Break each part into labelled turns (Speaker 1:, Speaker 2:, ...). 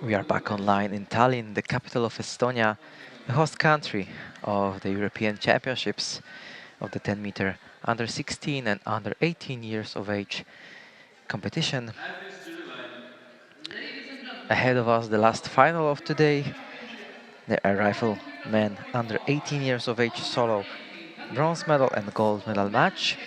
Speaker 1: We are back online in Tallinn, the capital of Estonia, the host country of the European Championships of the 10-meter under 16 and under 18 years of age competition. Ahead of us, the last final of today, the air rifle men under 18 years of age solo bronze medal and gold medal match.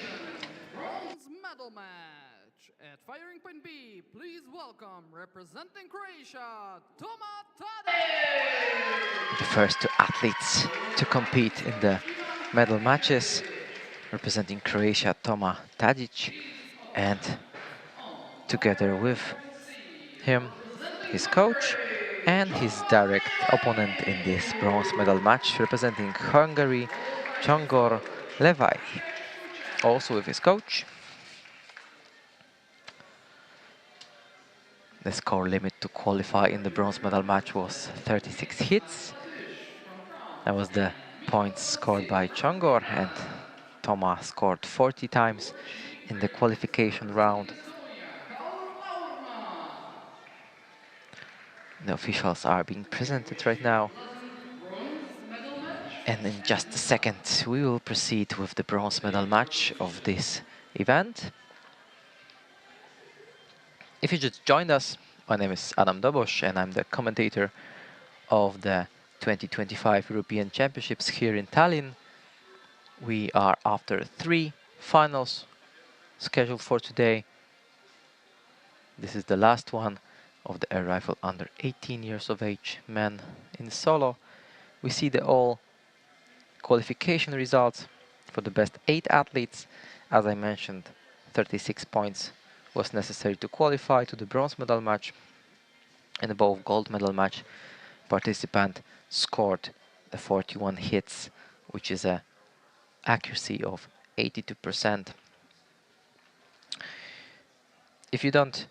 Speaker 2: Bronze medal match. At firing point B, please welcome, representing Croatia, Toma Tadic.
Speaker 1: The first two athletes to compete in the medal matches, representing Croatia, Toma Tadic, and together with him, his coach, and his direct opponent in this bronze medal match, representing Hungary, Csongor Levi, also with his coach. The score limit to qualify in the bronze medal match was 36 hits. That was the points scored by Csongor, and Toma scored 40 times in the qualification round. The officials are being presented right now. And in just a second, we will proceed with the bronze medal match of this event. If you just joined us, my name is Adam Dobos, and I'm the commentator of the 2025 European Championships here in Tallinn. We are after 3 finals scheduled for today. This is the last one of the air rifle under 18 years of age men in solo. We see the all qualification results for the best 8 athletes. As I mentioned, 36 points was necessary to qualify to the bronze medal match. In the both gold medal match, participant scored the 41 hits, which is a accuracy of 82%. If you don't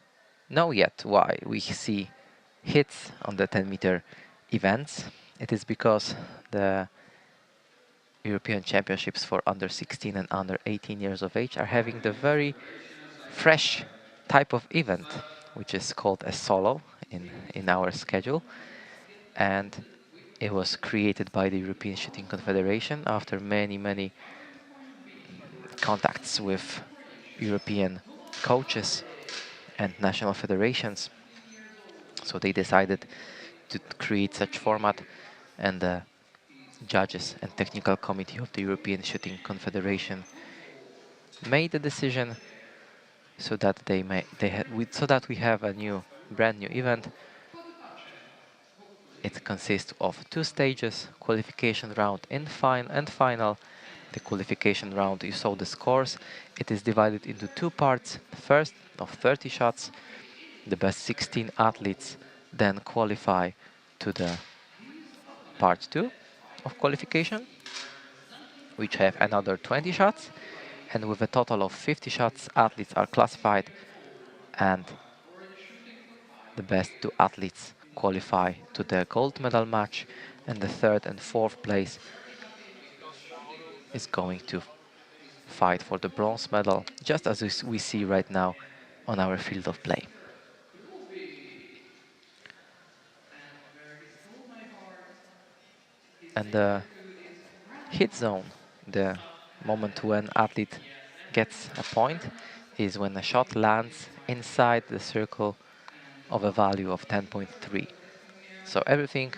Speaker 1: know yet why we see hits on the 10-meter events, it is because the European Championships for under 16 and under 18 years of age are having the very fresh type of event, which is called a solo in our schedule. And it was created by the European Shooting Confederation after many contacts with European coaches and national federations. So they decided to create such format, and the judges and technical committee of the European Shooting Confederation made the decision so that we have a brand new event. It consists of 2 stages: qualification round and final. The qualification round, you saw the scores. It is divided into 2 parts. First of 30 shots, the best 16 athletes then qualify to the part 2 of qualification, which have another 20 shots, and with a total of 50 shots, athletes are classified, and the best 2 athletes qualify to the gold medal match, and the 3rd and 4th place is going to fight for the bronze medal, just as we see right now on our field of play. And the hit zone, the moment when athlete gets a point, is when a shot lands inside the circle of a value of 10.3. So everything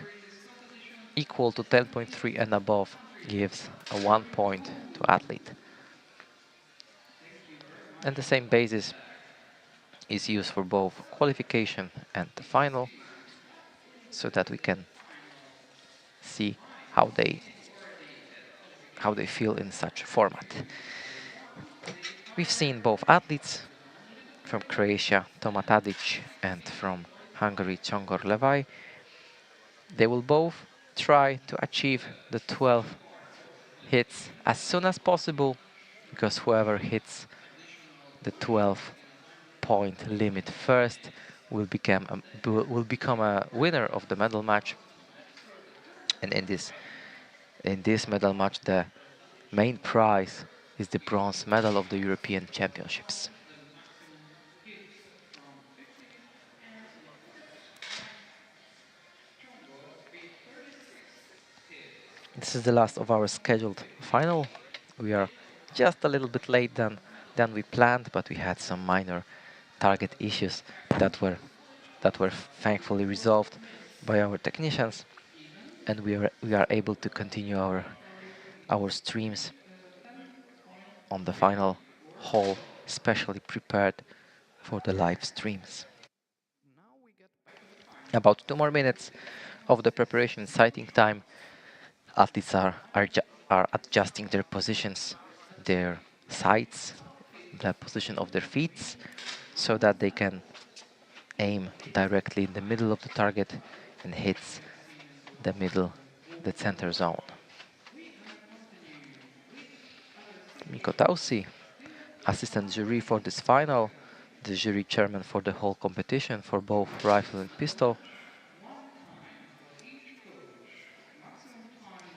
Speaker 1: equal to 10.3 and above gives a 1 point to athlete. And the same basis is used for both qualification and the final, so that we can see how they feel in such a format. We've seen both athletes from Croatia, Toma Tadic, and from Hungary, Csongor Levi. They will both try to achieve the 12 hits as soon as possible, because whoever hits the 12-point limit first will become a winner of the medal match. And in this medal match, the main prize is the bronze medal of the European Championships. This is the last of our scheduled final. We are just a little bit late than we planned, but we had some minor target issues that were thankfully resolved by our technicians, and we are able to continue our streams on the final hall, specially prepared for the live streams.
Speaker 2: Now we get back to the time.
Speaker 1: About 2 more minutes of the preparation sighting time. Athletes are adjusting their positions, their sights, the position of their feet, so that they can aim directly in the middle of the target and hits the middle, the center zone. Mikko Tausi, assistant jury for this final, the jury chairman for the whole competition for both rifle and pistol.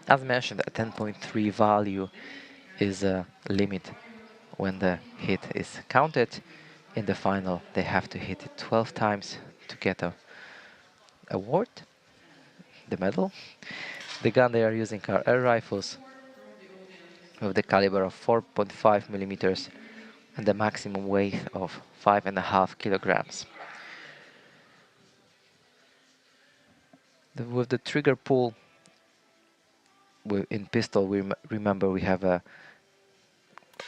Speaker 1: As mentioned, a 10.3 value is a limit when the hit is counted. In the final, they have to hit it 12 times to get a award, the medal. The gun they are using are air rifles with the caliber of 4.5 millimeters and the maximum weight of 5.5 kilograms. With the trigger pull in pistol, remember we have a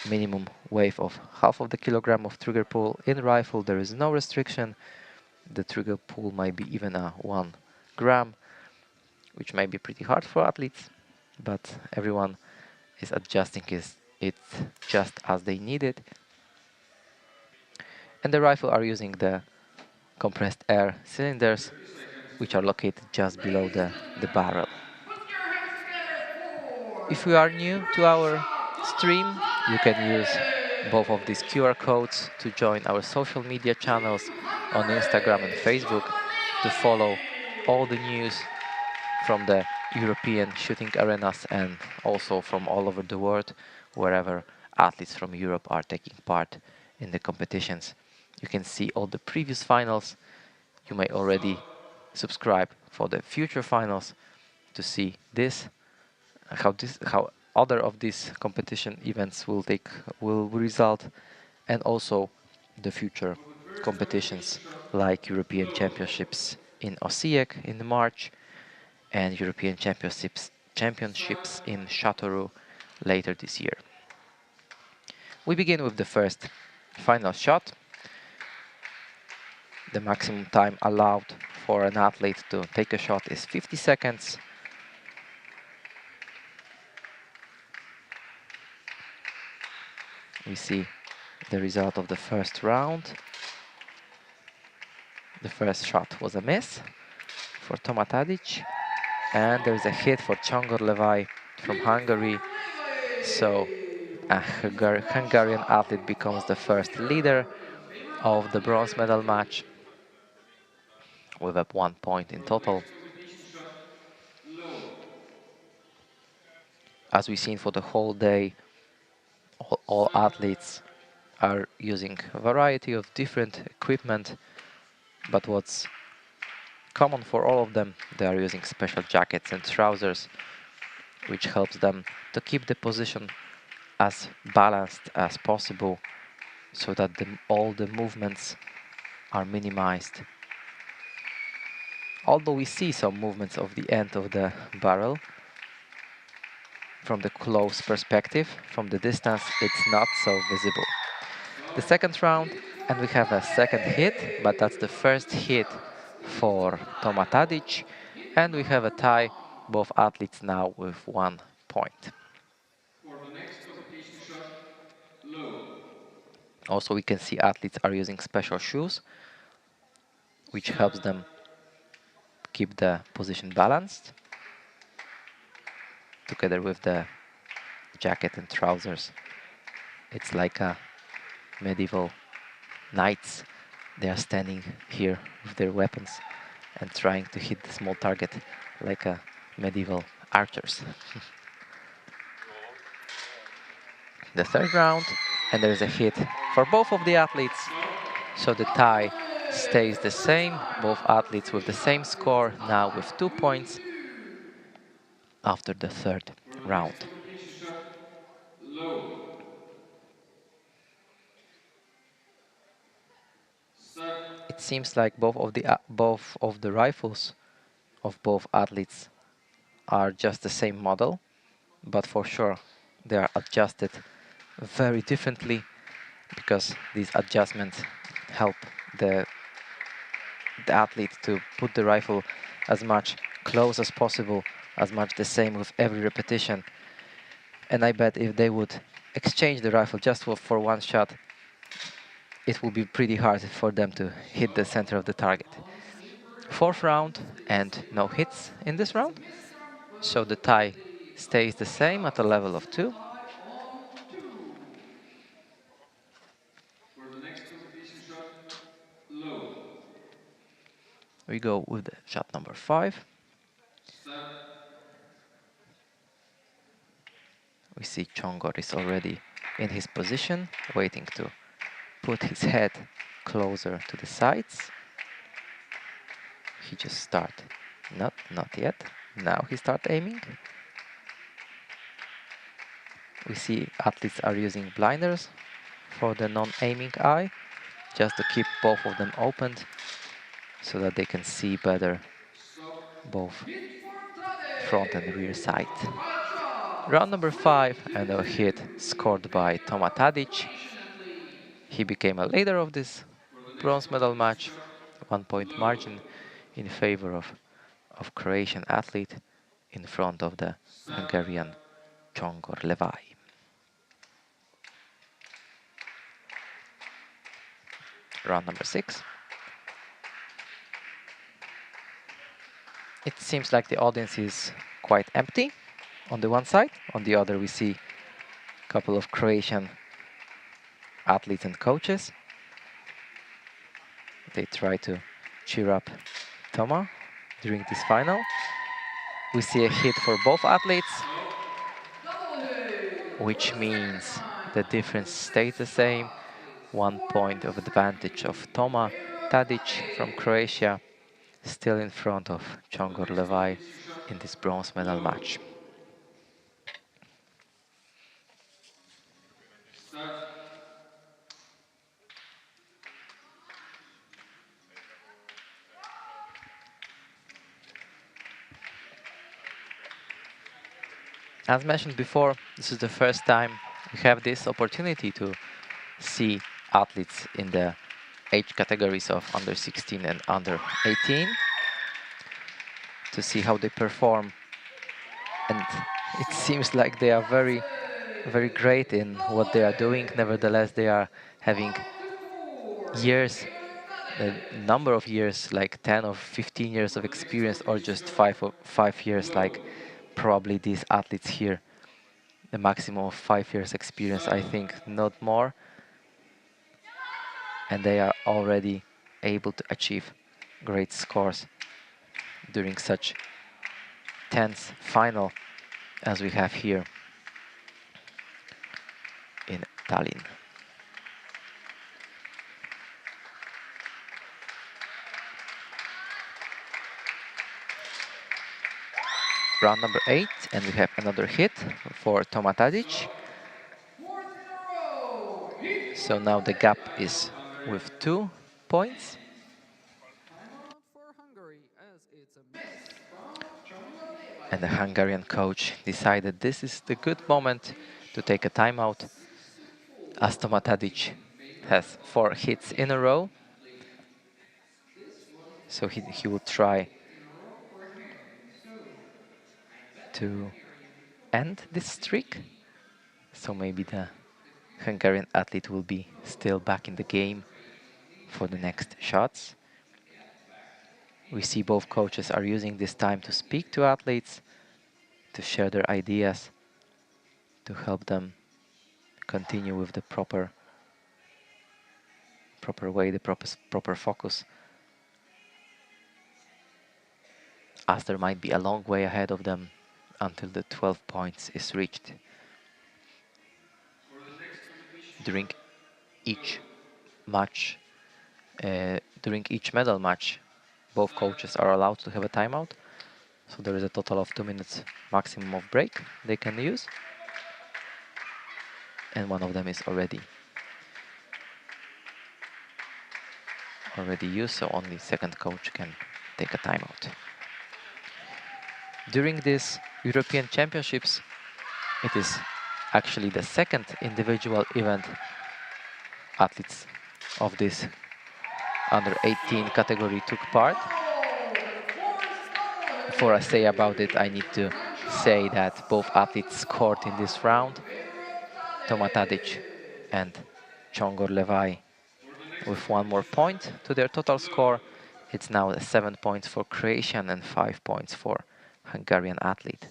Speaker 1: minimum weight of half of the kilogram of trigger pull. In rifle, there is no restriction. The trigger pull might be even a 1 gram, which may be pretty hard for athletes, but everyone is adjusting it just as they need it. And the rifle are using the compressed air cylinders, which are located just below the barrel.
Speaker 2: Put your hands together for
Speaker 1: If you are new to our
Speaker 2: Croatia,
Speaker 1: stream, you can use both of these
Speaker 2: Tomatadis!
Speaker 1: QR codes to join our social media channels
Speaker 2: Team
Speaker 1: on Instagram and
Speaker 2: Hungary,
Speaker 1: Facebook to follow all the
Speaker 2: Tomatadis!
Speaker 1: news from the European shooting arenas and also from all over the world, wherever athletes from Europe are taking part in the competitions. You can see all the previous finals. You may already subscribe for the future finals to see this, how other of these competition events will result, and also the future competitions like European Championships in Osijek in March and European Championships in Châteauroux later this year. We begin with the first final shot. The maximum time allowed for an athlete to take a shot is 50 seconds. We see the result of the first round. The first shot was a miss for Tomatadic, and there is a hit for Csongor Levai from Hungary. So a Hungarian athlete becomes the first leader of the bronze medal match with up 1 point in total. As we've seen for the whole day, all athletes are using a variety of different equipment, but what's common for all of them, they are using special jackets and trousers, which helps them to keep the position as balanced as possible so that all the movements are minimized. Although we see some movements of the end of the barrel, from the close perspective, from the distance, it's not so visible. The second round, and we have a second hit, but that's the first hit for Tomatadic, and we have a tie, both athletes now with 1 point. Also, we can see athletes are using special shoes, which helps them keep the position balanced, together with the jacket and trousers. It's like a medieval knights. They are standing here with their weapons and trying to hit the small target like a medieval archers. The third round, and there's a hit for both of the athletes. So the tie stays the same, both athletes with the same score, now with 2 points. after the third
Speaker 2: For the
Speaker 1: round.
Speaker 2: next completion shot, low. Start.
Speaker 1: It seems like both of the rifles of both athletes are just the same model, but for sure they are adjusted very differently because these adjustments help the athlete to put the rifle as much close as possible, as much the same with every repetition. And I bet if they would exchange the rifle just for one shot, it will be pretty hard for them to hit the
Speaker 2: Stop.
Speaker 1: center of the target.
Speaker 2: On slippery
Speaker 1: Fourth
Speaker 2: ground,
Speaker 1: round
Speaker 2: please
Speaker 1: and
Speaker 2: take
Speaker 1: no
Speaker 2: your
Speaker 1: hits
Speaker 2: time.
Speaker 1: in this
Speaker 2: It's a
Speaker 1: round,
Speaker 2: miscount,
Speaker 1: so
Speaker 2: but
Speaker 1: the tie
Speaker 2: the
Speaker 1: stays the
Speaker 2: official
Speaker 1: same at a
Speaker 2: shots
Speaker 1: level of
Speaker 2: still
Speaker 1: 2.
Speaker 2: tie on 2. For the next completion shot, low.
Speaker 1: We go with the shot number 5.
Speaker 2: Start.
Speaker 1: We see Chongor is already in his position, waiting to put his head closer to the sides. He just start. Not yet. Now he start aiming. We see athletes are using blinders for the non-aiming eye, just to keep both of them opened so that they can see better
Speaker 2: Stop.
Speaker 1: both
Speaker 2: Hit for
Speaker 1: front and rear
Speaker 2: Tallinn.
Speaker 1: sight.
Speaker 2: Qualified shots.
Speaker 1: Round number 5 and a hit
Speaker 2: 3-2 in
Speaker 1: scored by
Speaker 2: favor
Speaker 1: Toma
Speaker 2: of
Speaker 1: Tadic.
Speaker 2: Croatian athlete.
Speaker 1: He became a leader of this
Speaker 2: For the next
Speaker 1: bronze medal
Speaker 2: completion
Speaker 1: match,
Speaker 2: shot,
Speaker 1: 1 point
Speaker 2: low.
Speaker 1: margin in favor of Croatian athlete in front of the
Speaker 2: Start.
Speaker 1: Hungarian Csongor Levai. Round number 6. It seems like the audience is quite empty on the one side. On the other, we see a couple of Croatian athletes and coaches. They try to cheer up Toma during this final. We see a hit for both athletes,
Speaker 2: Stop. Double hit. For
Speaker 1: which
Speaker 2: the second
Speaker 1: means the
Speaker 2: time, the
Speaker 1: difference stays
Speaker 2: fifth
Speaker 1: the same.
Speaker 2: shot is
Speaker 1: 1 point of
Speaker 2: 4-3
Speaker 1: advantage of
Speaker 2: in
Speaker 1: Toma
Speaker 2: favor of
Speaker 1: Tadic from
Speaker 2: Tallinn.
Speaker 1: Croatia, still in front of
Speaker 2: For the
Speaker 1: Csongor
Speaker 2: next
Speaker 1: Levai
Speaker 2: completion shot,
Speaker 1: in this bronze medal
Speaker 2: low.
Speaker 1: match.
Speaker 2: Start.
Speaker 1: As mentioned before, this is the first time we have this opportunity to see athletes in the age categories of under 16 and under 18 to see how they perform. And it
Speaker 2: Stop.
Speaker 1: seems like they are very
Speaker 2: Penalty.
Speaker 1: great in what
Speaker 2: Double
Speaker 1: they are doing.
Speaker 2: hit.
Speaker 1: Nevertheless, they are having
Speaker 2: 5-4 in
Speaker 1: years,
Speaker 2: favor of
Speaker 1: a
Speaker 2: Tallinn.
Speaker 1: number of years, like 10 or 15 years
Speaker 2: For
Speaker 1: of
Speaker 2: the next
Speaker 1: experience, or
Speaker 2: completion
Speaker 1: just
Speaker 2: shot,
Speaker 1: 5 years,
Speaker 2: low.
Speaker 1: like probably these athletes here. The maximum of 5 years experience,
Speaker 2: Start.
Speaker 1: I think, not more. And they are already able to achieve great scores during such tense final as we have here in Tallinn. Round number 8, and we have another hit for Toma Tadic.
Speaker 2: Stop. Fourth in a row. Hit for
Speaker 1: So now the gap
Speaker 2: Croatia.
Speaker 1: is
Speaker 2: Hungary.
Speaker 1: with 2 points.
Speaker 2: Timeout for Hungary as it's a miss from Csongor
Speaker 1: And the
Speaker 2: Levai.
Speaker 1: Hungarian coach decided this is the good
Speaker 2: After
Speaker 1: moment
Speaker 2: eight
Speaker 1: to take a
Speaker 2: shots,
Speaker 1: timeout, as
Speaker 2: 6-4
Speaker 1: Toma Tadic
Speaker 2: in favor
Speaker 1: has
Speaker 2: of
Speaker 1: 4 hits in a
Speaker 2: Croatian
Speaker 1: row.
Speaker 2: athlete. This was the
Speaker 1: So he will
Speaker 2: fourth
Speaker 1: try
Speaker 2: hit in a row for him. So I bet
Speaker 1: to
Speaker 2: Hungarian coach
Speaker 1: end this
Speaker 2: will
Speaker 1: streak.
Speaker 2: be
Speaker 1: So maybe the
Speaker 2: defeated.
Speaker 1: Hungarian athlete will be
Speaker 2: So
Speaker 1: still back in the
Speaker 2: for the
Speaker 1: game
Speaker 2: Croatian athlete
Speaker 1: for the
Speaker 2: and
Speaker 1: next shots.
Speaker 2: get back
Speaker 1: We
Speaker 2: in
Speaker 1: see both coaches are using this time to speak to athletes, to share their ideas, to help them continue with the proper way, the proper focus, as there might be a long way ahead of them until the 12 points is reached.
Speaker 2: for the next completion shot,
Speaker 1: During each
Speaker 2: low.
Speaker 1: match, during each medal match, both
Speaker 2: Start.
Speaker 1: coaches are allowed to have a timeout. So there is a total of 2 minutes maximum of break they can use. And one of them is already used, so only second coach can take a timeout. During this European Championships, it is actually the second individual event athletes of this under 18 category took part. Before I say about it, I need to say that both athletes scored in this round. Toma Tadic and Csongor Levai with one more point to their total score. It's now 7 points for Croatian and 5 points for Hungarian athlete.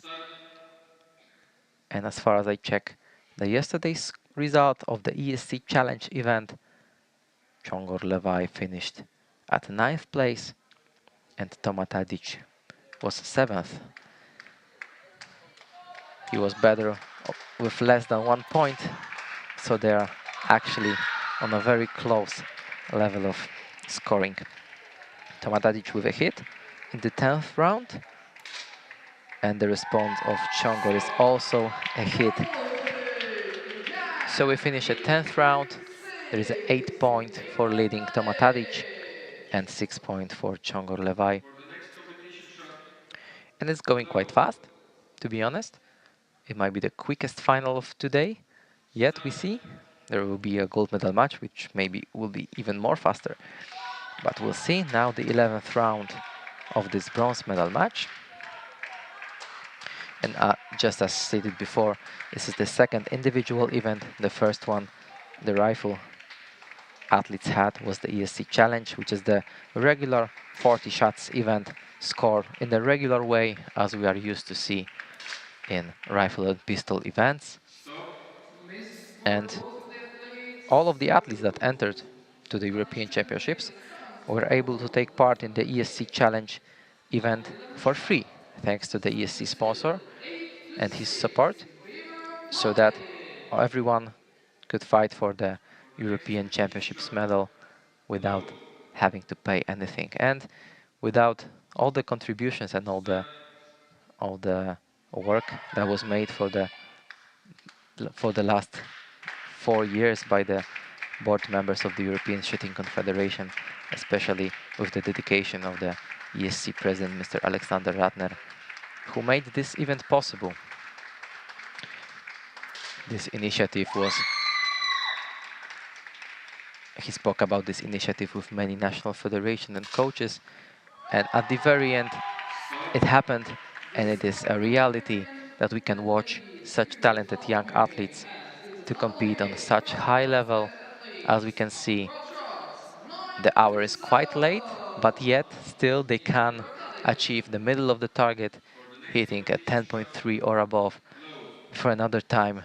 Speaker 1: And as far as I check the yesterday's result of the ESC Challenge event, Csongor Levai finished at 9th place and Toma Tadic was 7th. He was better with less than 1 point, so they are actually on a very close level of scoring. Toma Tadic with a hit in the 10th round, and the response of Csongor is also a hit. So we finish at 10th round. There is an 8 point for leading Toma Tadic and 6 point for Csongor Levai. And it's going quite fast, to be honest. It might be the quickest final of today. Yet we see there will be a gold medal match, which maybe will be even more faster. But we'll see. Now the 11th round of this bronze medal match. And just as stated before, this is the second individual event. The first one, the rifle athletes had, was the ESC Challenge, which is the regular 40 shots event scored in the regular way as we are used to see in rifle and pistol events. And all of the athletes that entered to the European Championships were able to take part in the ESC Challenge event for free, thanks to the ESC sponsor and his support, so that everyone could fight for the European Championships medal without having to pay anything, and without all the contributions and all the work that was made for the last 4 years by the board members of the European Shooting Confederation, especially with the dedication of the ESC president, Mr. Alexander Ratner, who made this event possible. This initiative was... He spoke about this initiative with many national federations and coaches, and at the very end it happened, and it is a reality that we can watch such talented young athletes to compete on such high level. As we can see, the hour is quite late, but yet still they can achieve the middle of the target, hitting at 10.3 or above for another time.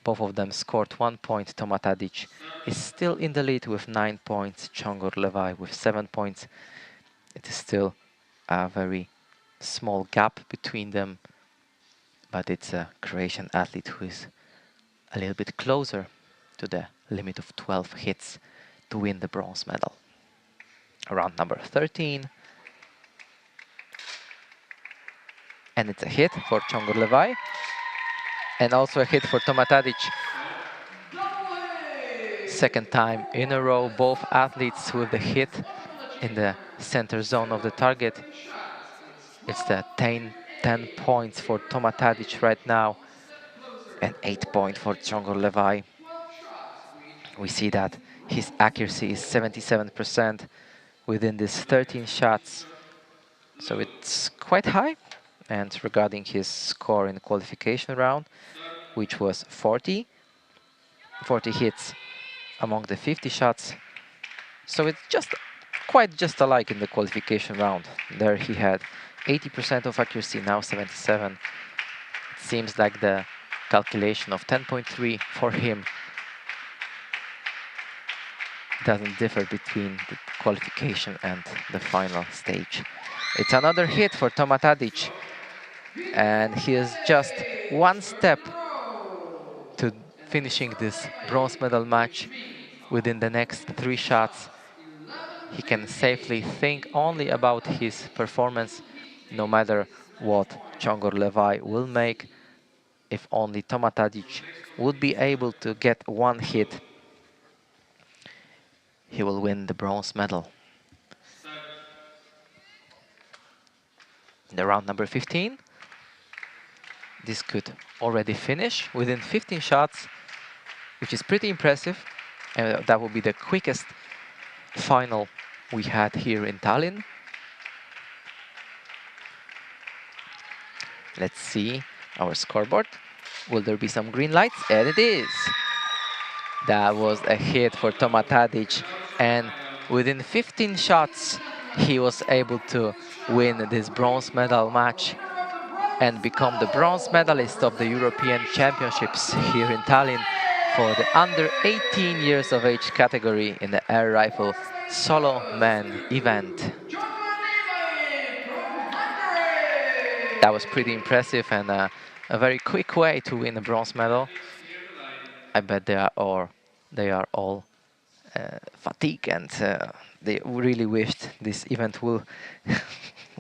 Speaker 1: Both of them scored 1 point. Toma Tadic is still in the lead with 9 points. Csongor Levai with 7 points. It is still a very small gap between them, but it's a Croatian athlete who is a little bit closer to the limit of 12 hits to win the bronze medal. Round number 13. And it's a hit for Csongor Levai. And also a hit for Toma Tadic. Second time in a row, both athletes with the hit in the center zone of the target. It's the 10 points for Toma Tadic right now and 8 points for Csongor Levai. We see that his accuracy is 77% within these 13 shots, so it's quite high. And regarding his score in the qualification round, which was 40 hits among the 50 shots, so it's just alike in the qualification round. There he had 80% of accuracy, now 77. It seems like the calculation of 10.3 for him doesn't differ between the qualification and the final stage. It's another hit for Toma Tadic, and he is just one step to finishing this bronze medal match. Within the next 3 shots, he can safely think only about his performance, no matter what Csongor Levi will make. If only Toma Tadic would be able to get one hit, he will win the bronze medal. In the round number 15, this could already finish within 15 shots, which is pretty impressive. And that will be the quickest final we had here in Tallinn. Let's see our scoreboard. Will there be some green lights? And it is! That was a hit for Toma Tadic, and within 15 shots he was able to win this bronze medal match and become the bronze medalist of the European Championships here in Tallinn for the under 18 years of age category in the air rifle solo man event. That was pretty impressive and a very quick way to win a bronze medal. I bet they are all fatigued and they really wished this event will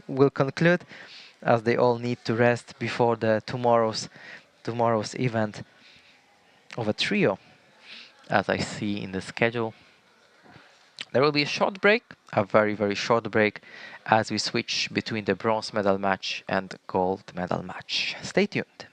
Speaker 1: will conclude, as they all need to rest before the tomorrow's event of a trio, as I see in the schedule. There will be a short break, a very short break, as we switch between the bronze medal match and the gold medal match. Stay tuned.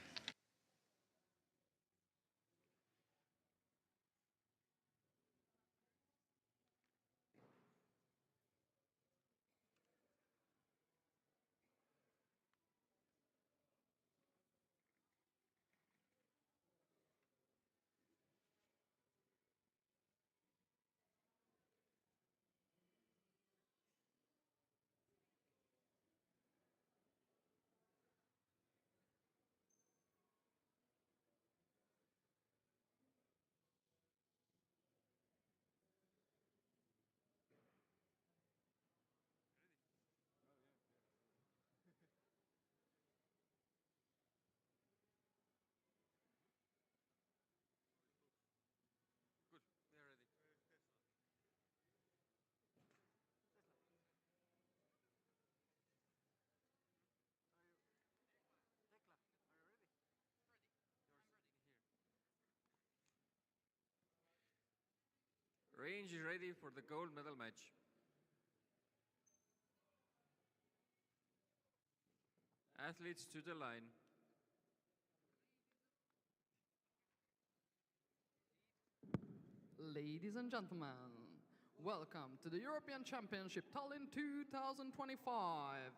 Speaker 2: Range is ready for the gold medal match. Athletes to the line. Ladies and gentlemen, welcome to the European Championship Tallinn 2025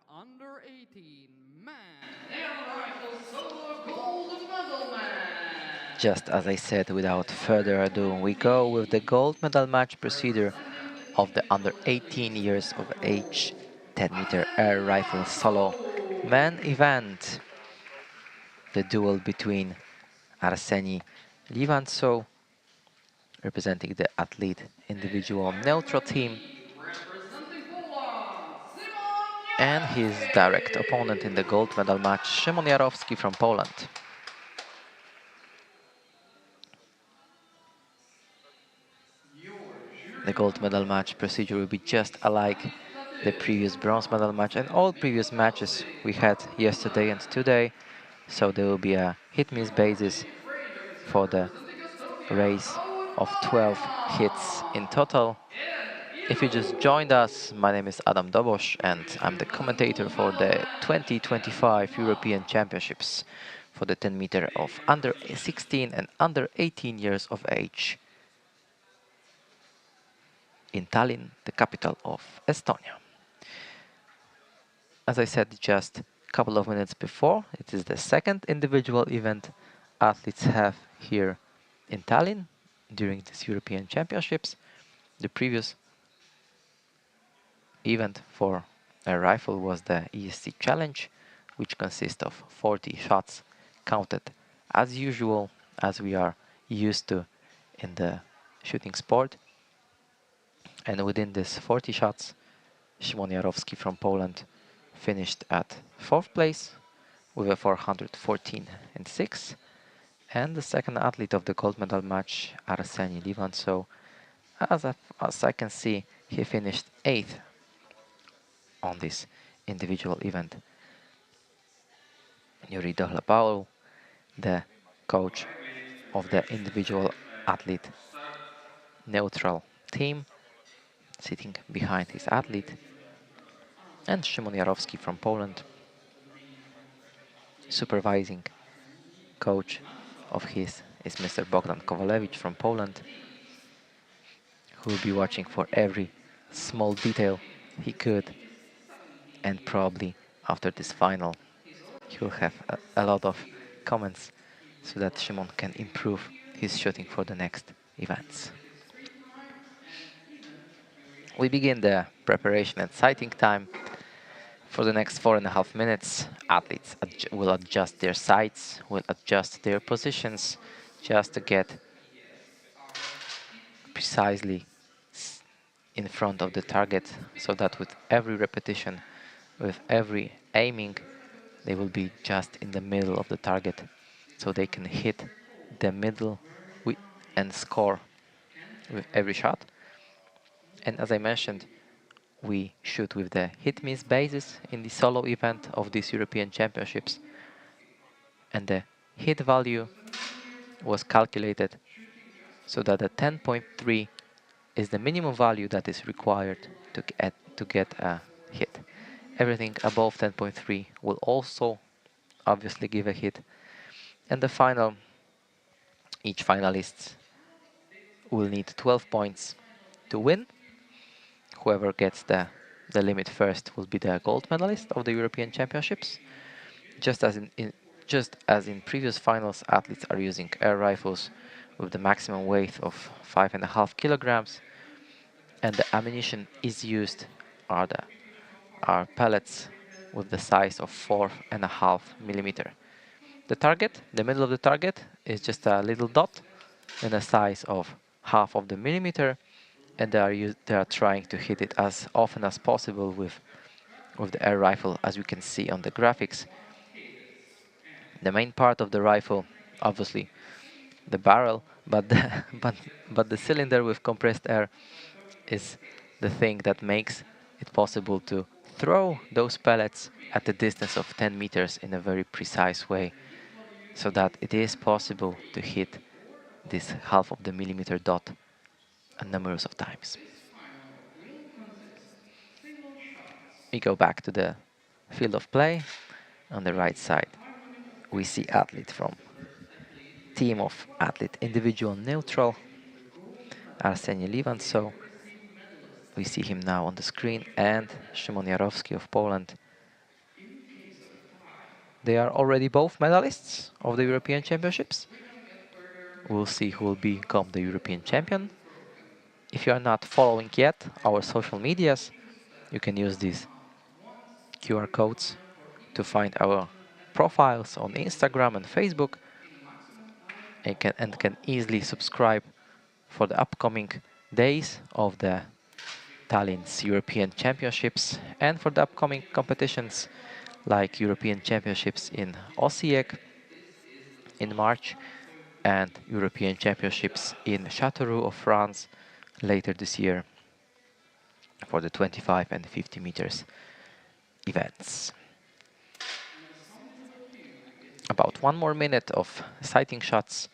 Speaker 2: Under 18 Man Air Rifle Solo Gold Medal Match.
Speaker 1: Just as I said, without further ado, we go with the gold medal match procedure of the under 18 years of age 10-meter air rifle solo man event. The duel between Arseni Livantso, representing the athlete individual neutral team, and his direct opponent in the gold medal match, Szymon Jarowski from Poland. The gold medal match procedure will be just alike the previous bronze medal match and all previous matches we had yesterday and today. So there will be a hit-miss basis for the race of 12 hits in total. If you just joined us, my name is Adam Dobos and I'm the commentator for the 2025 European Championships for the 10-meter of under 16 and under 18 years of age in Tallinn, the capital of Estonia. As I said just a couple of minutes before, it is the second individual event athletes have here in Tallinn during these European Championships. The previous event for a rifle was the ESC Challenge, which consists of 40 shots counted as usual, as we are used to in the shooting sport. And within this 40 shots, Szymon Jarowski from Poland finished at 4th place with a 414 and 6. And the second athlete of the gold medal match, Arseni Livantso, as I can see, he finished 8th on this individual event. Yuri Dohlapaul, the coach of the individual athlete neutral team, sitting behind his athlete, and Szymon Jarowski from Poland, supervising coach of his is Mr. Bogdan Kowalewicz from Poland, who will be watching for every small detail he could, and probably after this final he will have a lot of comments so that Szymon can improve his shooting for the next events. We begin the preparation and sighting time. For the next 4.5 minutes, athletes will adjust their sights, will adjust their positions just to get precisely in front of the target, so that with every repetition, with every aiming, they will be just in the middle of the target, so they can hit the middle and score with every shot. And as I mentioned, we shoot with the hit-miss basis in the solo event of these European Championships, and the hit value was calculated so that the 10.3 is the minimum value that is required to get a hit. Everything above 10.3 will also obviously give a hit. And the final, each finalist will need 12 points to win. Whoever gets the limit first will be the gold medalist of the European Championships. Just as in previous finals, athletes are using air rifles with the maximum weight of 5.5 kilograms, and the ammunition is used are pellets with the size of 4.5 millimeter. The target, the middle of the target, is just a little dot in the size of half of the millimeter, and they are trying to hit it as often as possible with the air rifle, as we can see on the graphics. The main part of the rifle, obviously, the barrel, but the, but the cylinder with compressed air is the thing that makes it possible to throw those pellets at a distance of 10 meters in a very precise way, so that it is possible to hit this half of the millimeter dot a numerous of times. We go back to the field of play. On the right side, we see athlete from team of athlete individual neutral, Arseniy Livanso. We see him now on the screen, and Szymon Jarowski of Poland. They are already both medalists of the European Championships. We'll see who will become the European champion. If you are not following yet our social medias, you can use these QR codes to find our profiles on Instagram and Facebook, and can easily subscribe for the upcoming days of the Tallinn's European Championships and for the upcoming competitions like European Championships in Osijek in March and European Championships in Châteauroux of France later this year for the 25 and 50 meters events. About 1 more minute of sighting shots,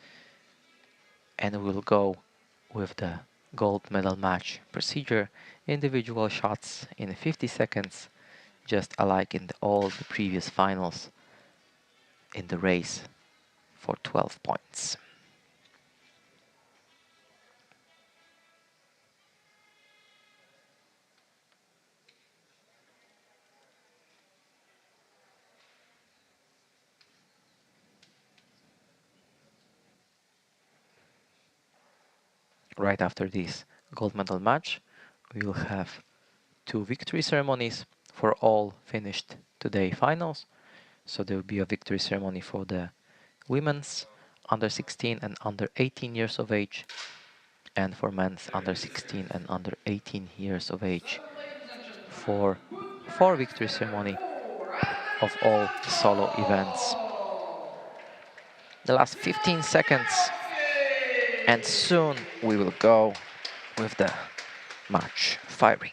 Speaker 1: and we'll go with the gold medal match procedure. Individual shots in 50 seconds, just alike in all the previous finals in the race for 12 points. Right after this gold medal match, we will have 2 victory ceremonies for all finished today finals. So there will be a victory ceremony for the women's under 16 and under 18 years of age, and for men's under 16 and under 18 years of age, for 4 victory ceremony of all solo events. The last 15 seconds, and soon we will go with the match firing.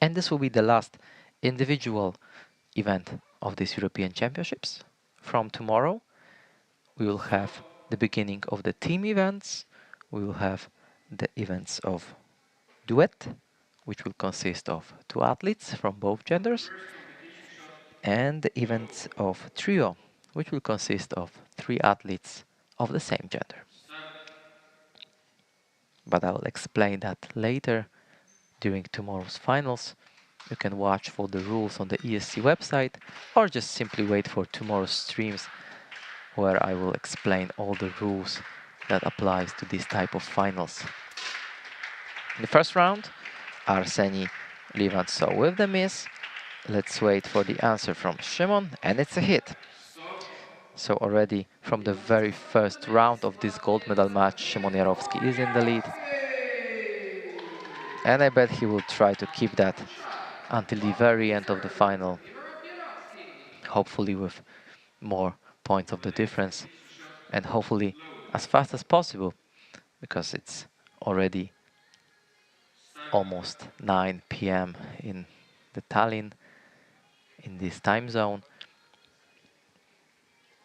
Speaker 1: And this will be the last individual event of these European Championships. From tomorrow, we will have the beginning of the team events. We will have the events of duet, which will consist of 2 athletes from both genders, and the events of trio, which will consist of 3 athletes of the same gender. But I will explain that later during tomorrow's finals. You can watch for the rules on the ESC website, or just simply wait for tomorrow's streams where I will explain all the rules that applies to this type of finals. In the first round, Arseny Livantsov with the miss. Let's wait for the answer from Szymon, and it's a hit. So already from the very first round of this gold medal match, Szymon Jarowski is in the lead. And I bet he will try to keep that until the very end of the final, hopefully with more points of the difference, and hopefully as fast as possible, because it's already almost 9 p.m. in the Tallinn, in this time zone,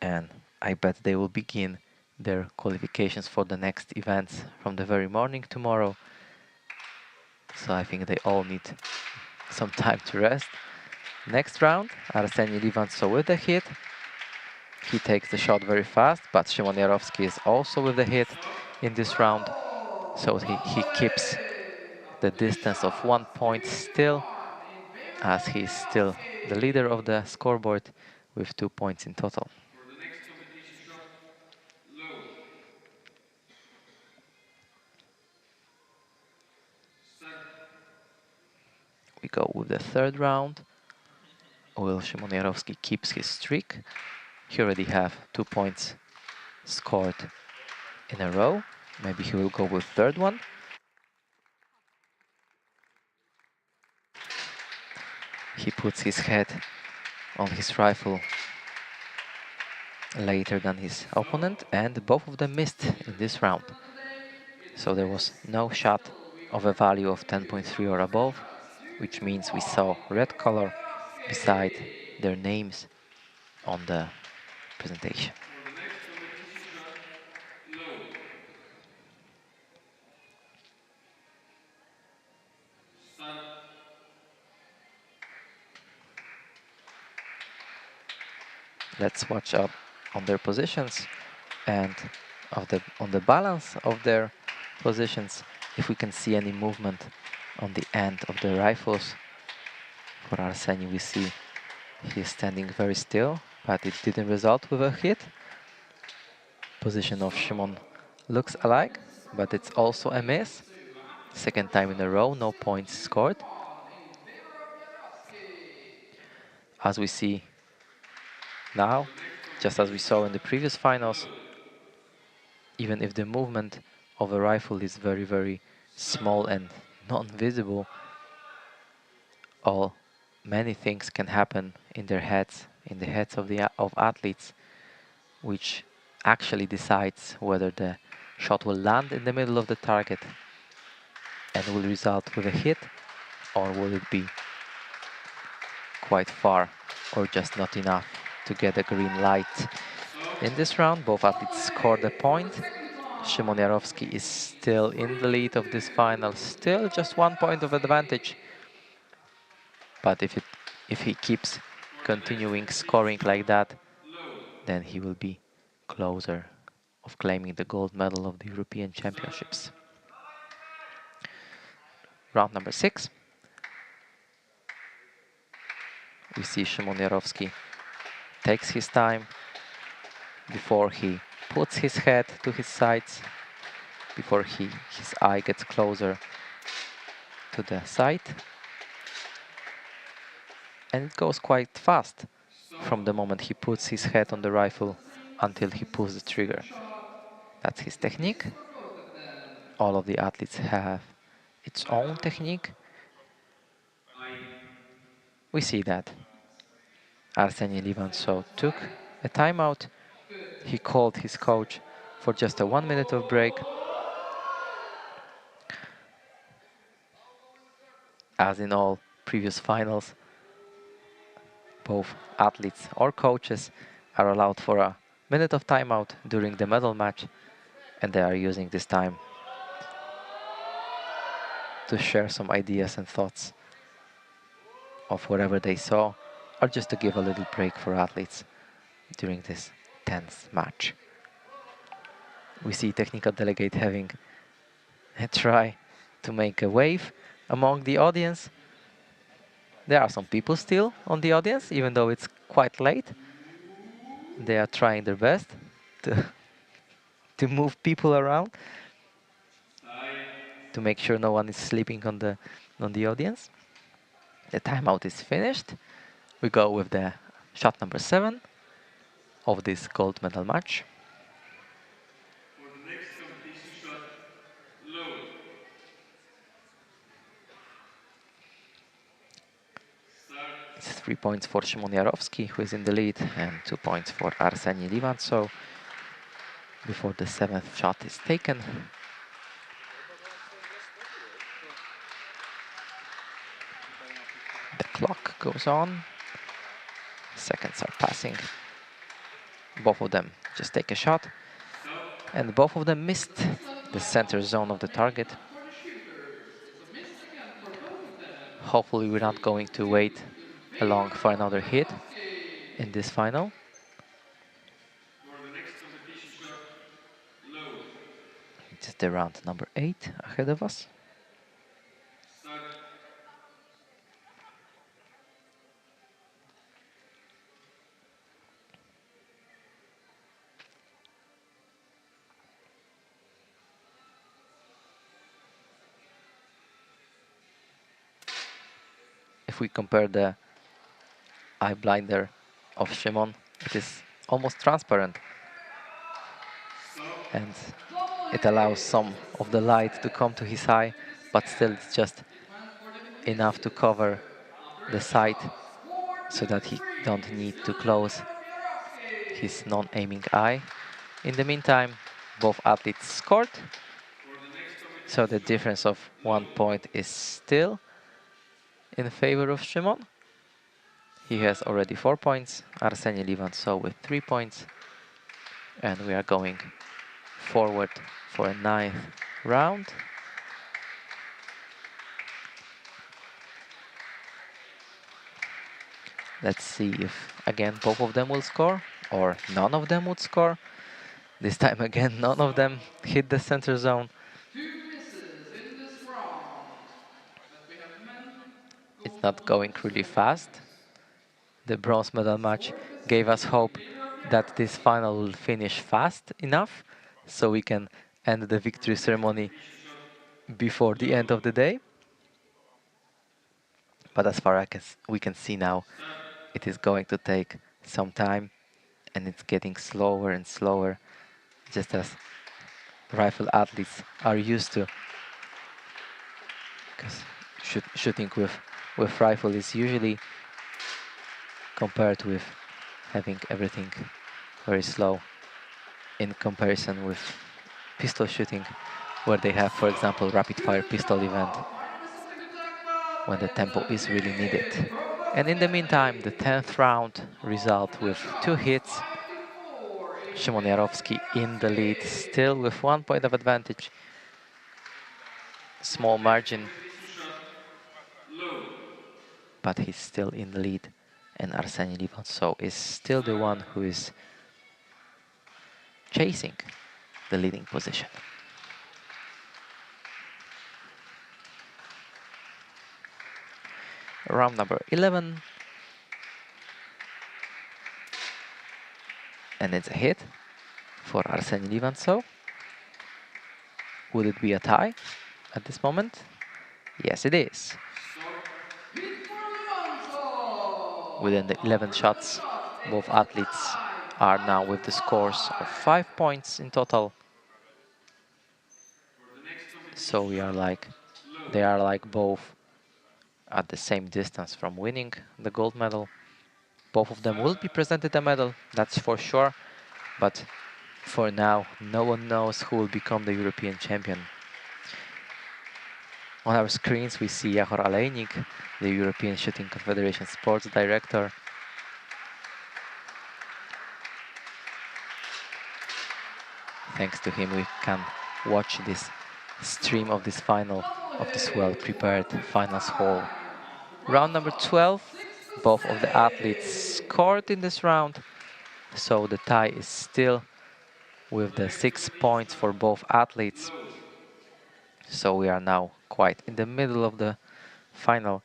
Speaker 1: and I bet they will begin their qualifications for the next events from the very morning tomorrow. So I think they all need some time to rest. Next round, Arseny Livantsov with the hit. He takes the shot very fast, but Szymon Jarowski is also with the hit in this round. So he keeps the distance of 1 point still, as he is still the leader of the scoreboard with 2 points in total. We go with the third round. Will Szymon Jarowski keeps his streak? He already have 2 points scored in a row. Maybe he will go with third one. He puts his head on his rifle later than his opponent, and both of them missed in this round. So there was no shot of a value of 10.3 or above, which means we saw red color beside their names on the presentation. Let's watch out on their positions and on the balance of their positions, if we can see any movement on the end of the rifles. For Arseny, we see he is standing very still, but it didn't result with a hit. Position of Szymon looks alike, but it's also a miss. Second time in a row, no points scored. As we see now, just as we saw in the previous finals, even if the movement of a rifle is very, very small and non-visible, many things can happen in their heads, in the heads of athletes, which actually decides whether the shot will land in the middle of the target and will result with a hit, or will it be quite far or just not enough to get a green light. In this round, both athletes scored a point. Szymon Jarowski is still in the lead of this final, still just 1 point of advantage. But if he keeps continuing scoring like that, then he will be closer of claiming the gold medal of the European Championships. Round number 6. We see Szymon Jarowski takes his time before he puts his head to his sides, before his eye gets closer to the sight. And it goes quite fast from the moment he puts his head on the rifle until he pulls the trigger. That's his technique. All of the athletes have its own technique. We see that Arseny Livantsov took a timeout. He called his coach for just a 1 minute of break. As in all previous finals, Both athletes or coaches are allowed for a minute of timeout during the medal match, and they are using this time to share some ideas and thoughts of whatever they saw, or just to give a little break for athletes during this tense match. We see technical delegate having a try to make a wave among the audience. There are some people still on the audience, even though it's quite late. They are trying their best to, to move people around, to make sure no one is sleeping on the audience. The timeout is finished. We go with the shot number 7 of this gold medal match.
Speaker 2: For the next competition shot, low. Start.
Speaker 1: It's 3 points for Szymon Jarowski, who is in the lead, and 2 points for Arseniy Livantsov before the 7th shot is taken. The clock goes on. Seconds are passing. Both of them just take a shot, and both of them missed the center zone of the target. Hopefully we're not going to wait long for another hit in this final.
Speaker 2: For the next competition shot, low.
Speaker 1: It's the round number 8 ahead of us.
Speaker 2: Start.
Speaker 1: If we compare the eye blinder of Szymon, it is almost transparent, and it allows some of the light to come to his eye, but still it's just enough to cover the sight so that he don't need to close his non-aiming eye. In the meantime, both athletes scored, so the difference of 1 point is still in favor of Szymon. He has already 4 points, Arseniy Livantsov with 3 points, and we are going forward for a 9th round. Let's see if again both of them will score or none of them would score. This time again none of them hit the center zone.
Speaker 2: 2 misses in this round. But we have men,
Speaker 1: It's not
Speaker 2: gold,
Speaker 1: going really fast.
Speaker 2: points.
Speaker 1: The bronze medal match gave us hope that this final will finish fast enough so we can end the victory ceremony before the end of the day. But as far as we can see now, it is going to take some time, and it's getting slower and slower, just as rifle athletes are used to. Because shooting with rifle is usually compared with having everything very slow in comparison with pistol shooting, where they have, for example, rapid fire pistol event when the tempo is really needed. And in the meantime, the 10th round result with 2 hits. Szymon Jarowski in the lead, still with 1 point of advantage. Small margin, but he's still in the lead. And Arseniy Livantsov is still the one who is chasing the leading position. Round number 11. And it's a hit for Arseniy Livantsov. Would it be a tie at this moment? Yes, it is. Within the 11 shots, both athletes are now with the scores of 5 points in total. So they are like both at the same distance from winning the gold medal. Both of them will be presented a medal, that's for sure. But for now, no one knows who will become the European champion. On our screens, we see Jahor Alejnik, the European Shooting Confederation Sports Director. Thanks to him, we can watch this stream of this final, of this well-prepared finals hall. Round number 12, both of the athletes scored in this round, so the tie is still with the 6 points for both athletes. So we are now quite in the middle of the final,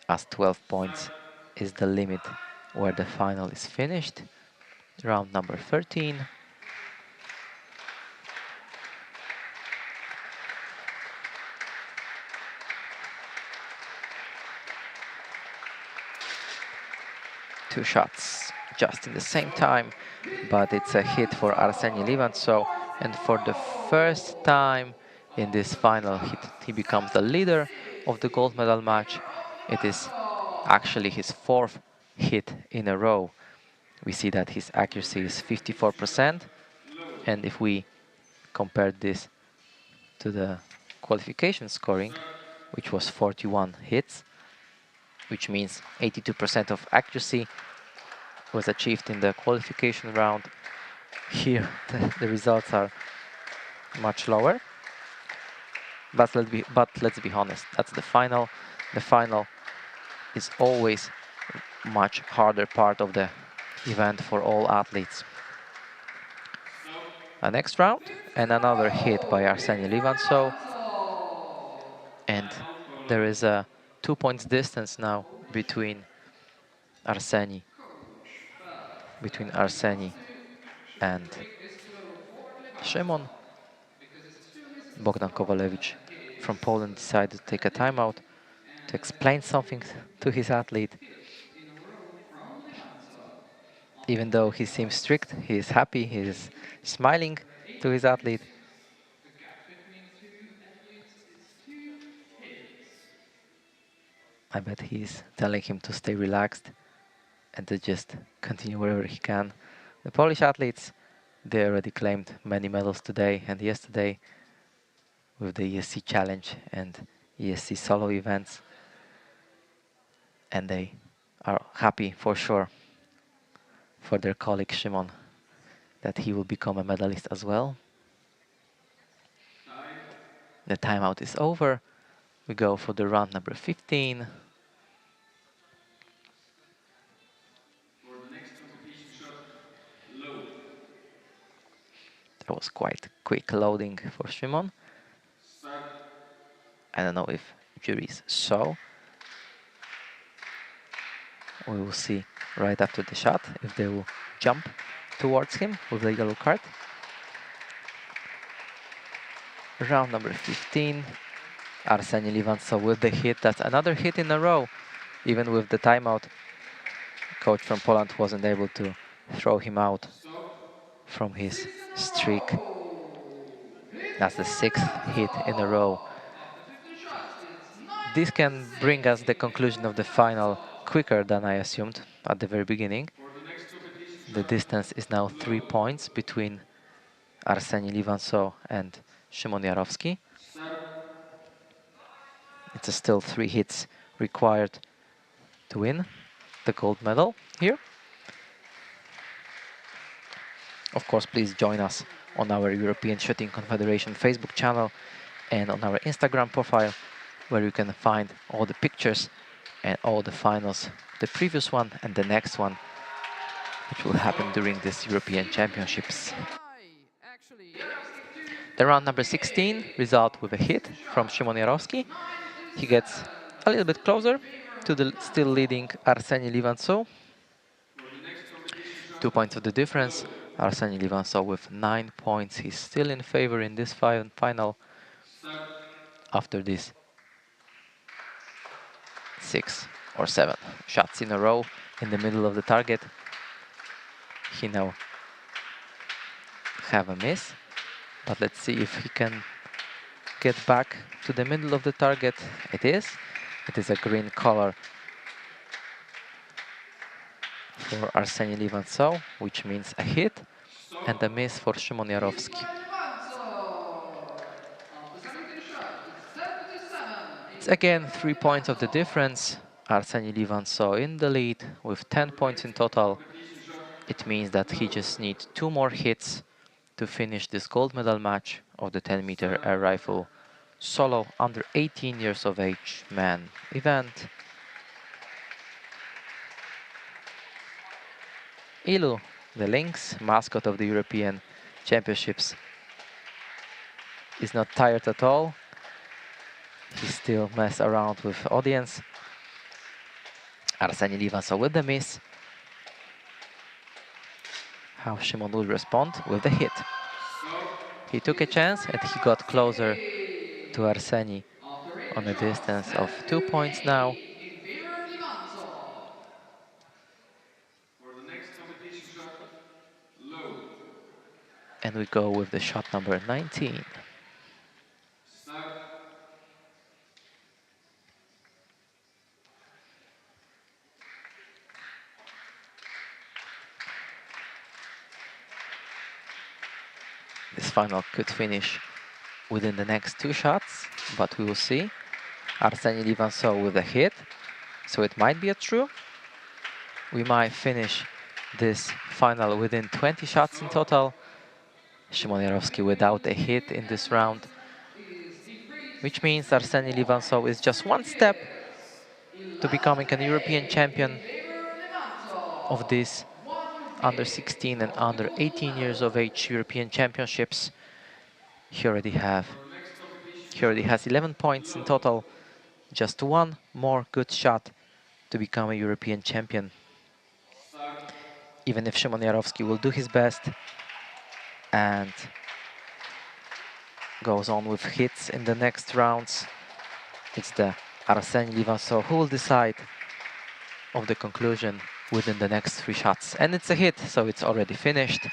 Speaker 1: as 12 points is the limit where the final is finished. Round number 13. Two shots just in the same time, but it's a hit for Arseny Livantsov, and for the first time in this final he becomes the leader of the gold medal match. It is actually his 4th hit in a row. We see that his accuracy is 54%, and if we compare this to the qualification scoring, which was 41 hits, which means 82% of accuracy was achieved in the qualification round. Here the results are much lower, but let's be honest, that's the final. The final is always much harder part of the event for all athletes. A next round and another hit by Arseny Livantsov, and there is a 2 points distance now between Arseny and Szymon. Bogdan Kowalewicz from Poland decided to take a timeout to explain something to his athlete. Even though he seems strict, he is happy, he is smiling to his athlete.
Speaker 2: The gap between two athletes is 2 hits.
Speaker 1: I bet he's telling him to stay relaxed and to just continue wherever he can. The Polish athletes, they already claimed many medals today and yesterday with the ESC Challenge and ESC solo events, and they are happy for sure for their colleague Szymon that he will become a medalist as well. The timeout is over. We go for the round number 15.
Speaker 2: For the next competition shot, load.
Speaker 1: That was quite quick loading for Szymon.
Speaker 2: Start.
Speaker 1: I don't know if juries saw. We will see right after the shot if they will jump towards him with the yellow card. Round number 15. Arseny Livantsov with the hit. That's another hit in a row. Even with the timeout, coach from Poland wasn't able to throw him out from his streak. That's the 6th hit in a row. This can bring us the conclusion of the final quicker than I assumed at the very beginning. The distance is now 3 points between Arseny Livantsov and Szymon Jarowski. It's still 3 hits required to win the gold medal here. Of course, please join us on our European Shooting Confederation Facebook channel and on our Instagram profile, where you can find all the pictures and all the finals, the previous one and the next one, which will happen during this European Championships. The round number 16 result with a hit from Szymon Jarowski. He gets a little bit closer to the still leading Arseny Livantsov. 2 points of the difference. Arseny Livantsov with 9 points. He's still in favor in this final after this 6 or 7 shots in a row in the middle of the target. He now have a miss, but let's see if he can get back to the middle of the target. It is a green color for Arseny Livantsov, which means a hit and a miss for Szymon Jarowski. It's again 3 points of the difference. Arseny Livantsov in the lead with 10 points in total. It means that he just needs 2 more hits to finish this gold medal match of the 10-meter air rifle solo under 18 years of age man event. Ilu, the lynx, mascot of the European Championships, is not tired at all. He still messes around with audience. Arseniy Livansov with the miss. How Szymon will respond with the hit. He took a chance and he got closer to Arseniy on a distance of 2 points now. And we go with the shot number 19. This final could finish within the next 2 shots, but we will see. Arseniy Livansov with a hit, so it might be a true. We might finish this final within 20 shots in total. Szymon Jarowski without a hit in this round, which means Arseniy Livansov is just 1 step to becoming a European champion of this under 16 and under 18 years of age European Championships. He already has 11 points in total, just 1 more good shot to become a European champion. Even if Szymon Jarowski will do his best and goes on with hits in the next rounds, it's the Arseniy Livansov who will decide of the conclusion within the next 3 shots. And it's a hit, so it's already finished.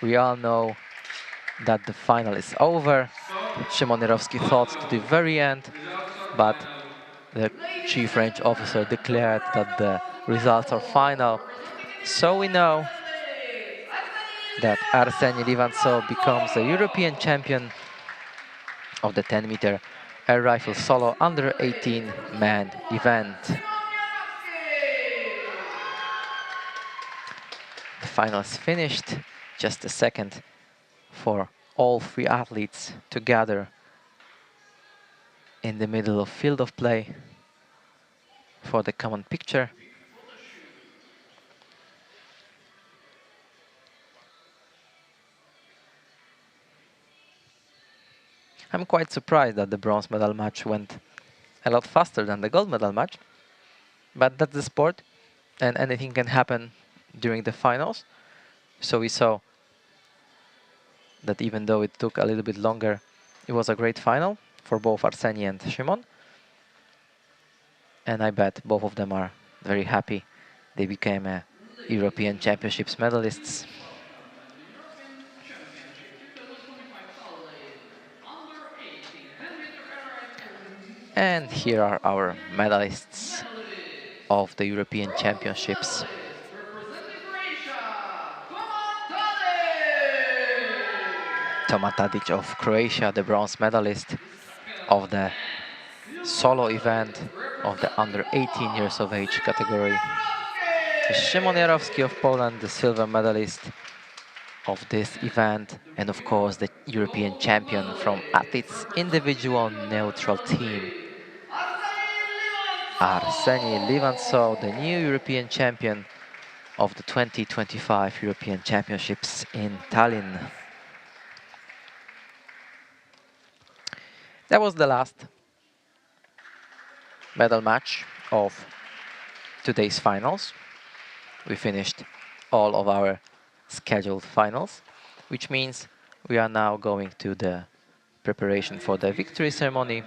Speaker 1: We all know that the final is over. Szymon Jarowski thought to the very end, but the chief range officer declared that the results are final. So we know that Arseniy Livansov becomes a European champion of the 10-meter air rifle solo under 18 man event. The final is finished. Just a second for all 3 athletes to gather in the middle of field of play for the common picture. I'm quite surprised that the bronze medal match went a lot faster than the gold medal match, but that's the sport and anything can happen during the finals. So we saw that even though it took a little bit longer, it was a great final for both Arseniy and Szymon. And I bet both of them are very happy they became a European Championships medalists. And here are our medalists of the European Championships. Toma Tadic of Croatia, the bronze medalist of the solo event of the under 18 years of age category. Szymon Jarowski of Poland, the silver medalist of this event, and of course the European champion from athletes individual neutral team. Arseniy Livansov, the new European champion of the 2025 European Championships in Tallinn. That was the last medal match of today's finals. We finished all of our scheduled finals, which means we are now going to the preparation for the victory ceremony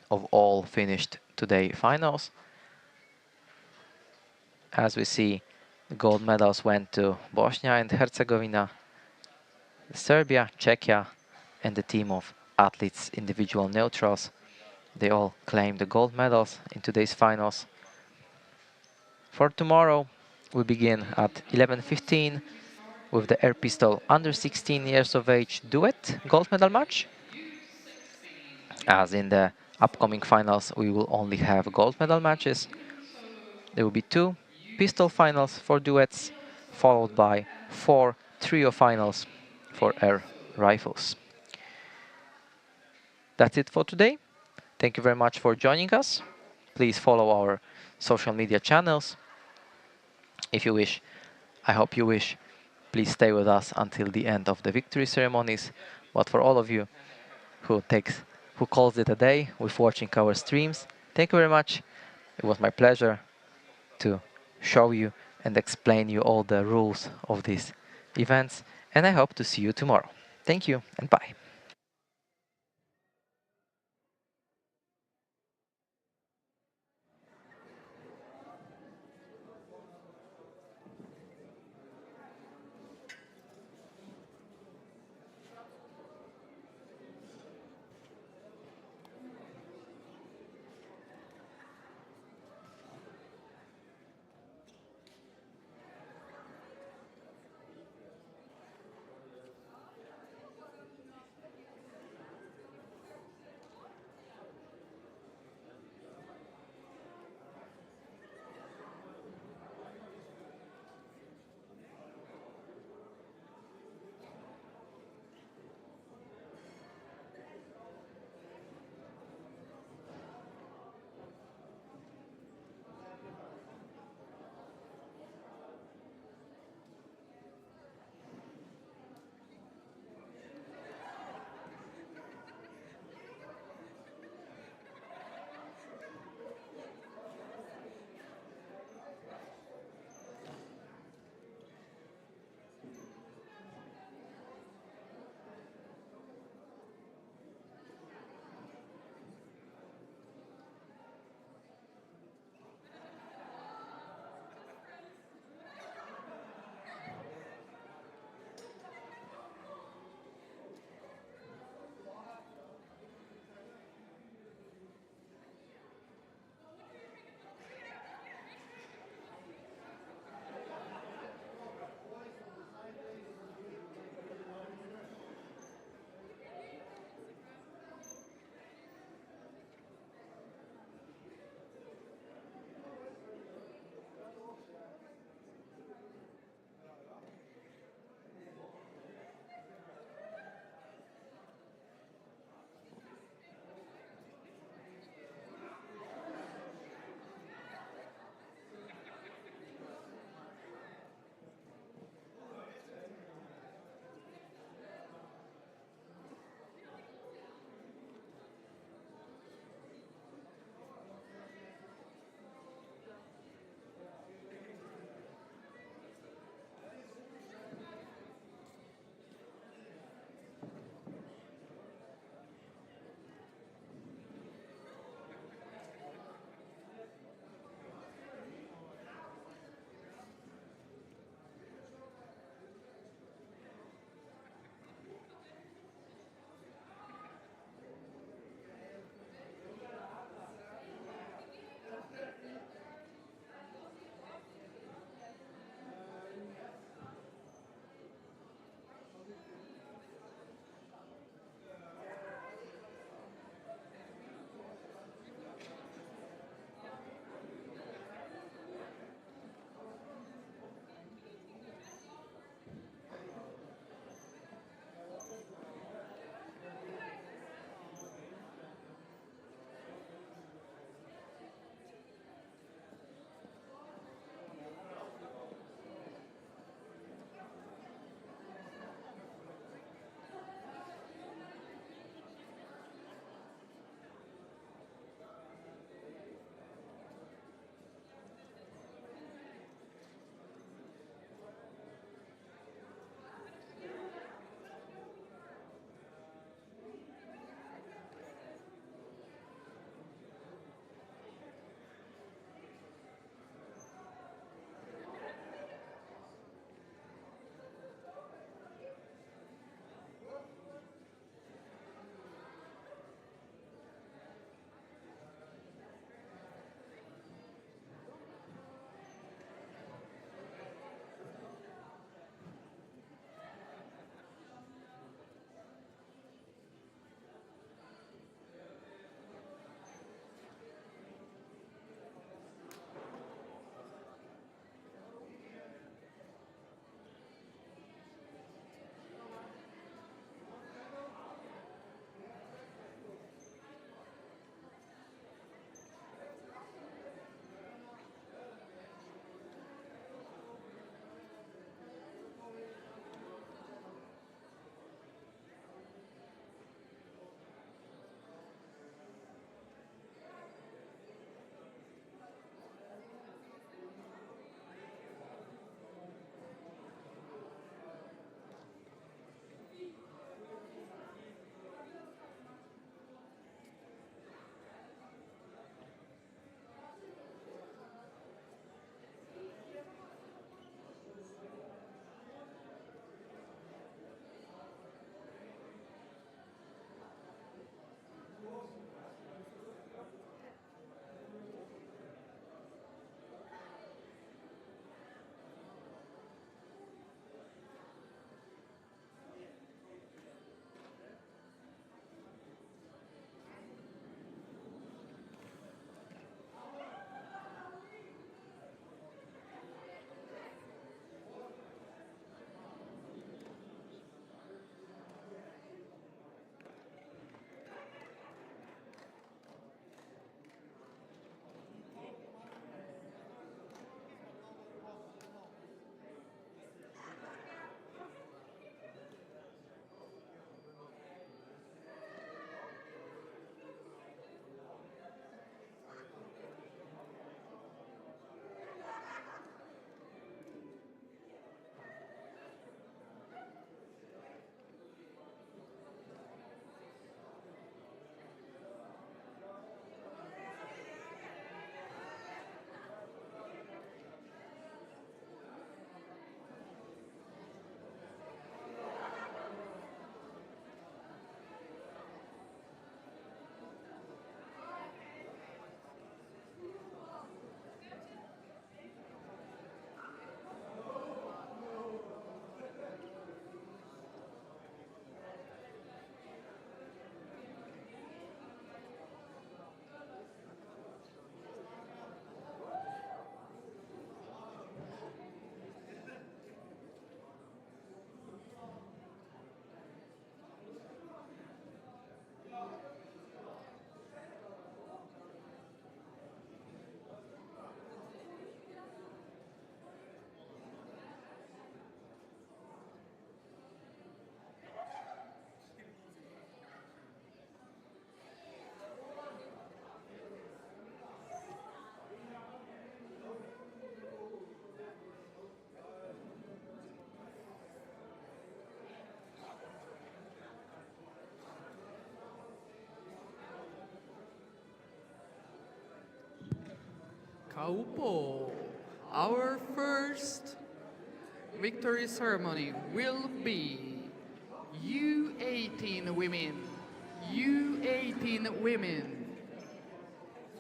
Speaker 1: of all finished today finals. As we see, the gold medals went to Bosnia and Herzegovina, Serbia, Czechia, and the team of athletes individual neutrals. They all claimed the gold medals in today's finals. For tomorrow, we begin at 11:15 with the air pistol under 16 years of age duet gold medal match. As in the upcoming finals, we will only have gold medal matches. There will be 2 pistol finals for duets, followed by 4 trio finals for air rifles. That's it for today. Thank you very much for joining us. Please follow our social media channels if you wish. I hope you wish. Please stay with us until the end of the victory ceremonies. But for all of you who calls it a day with watching our streams, thank you very much. It was my pleasure to show you and explain you all the rules of these events, and I hope to see you tomorrow. Thank you and bye.
Speaker 2: Kaupo. Our first victory ceremony will be U18 women. U18 women.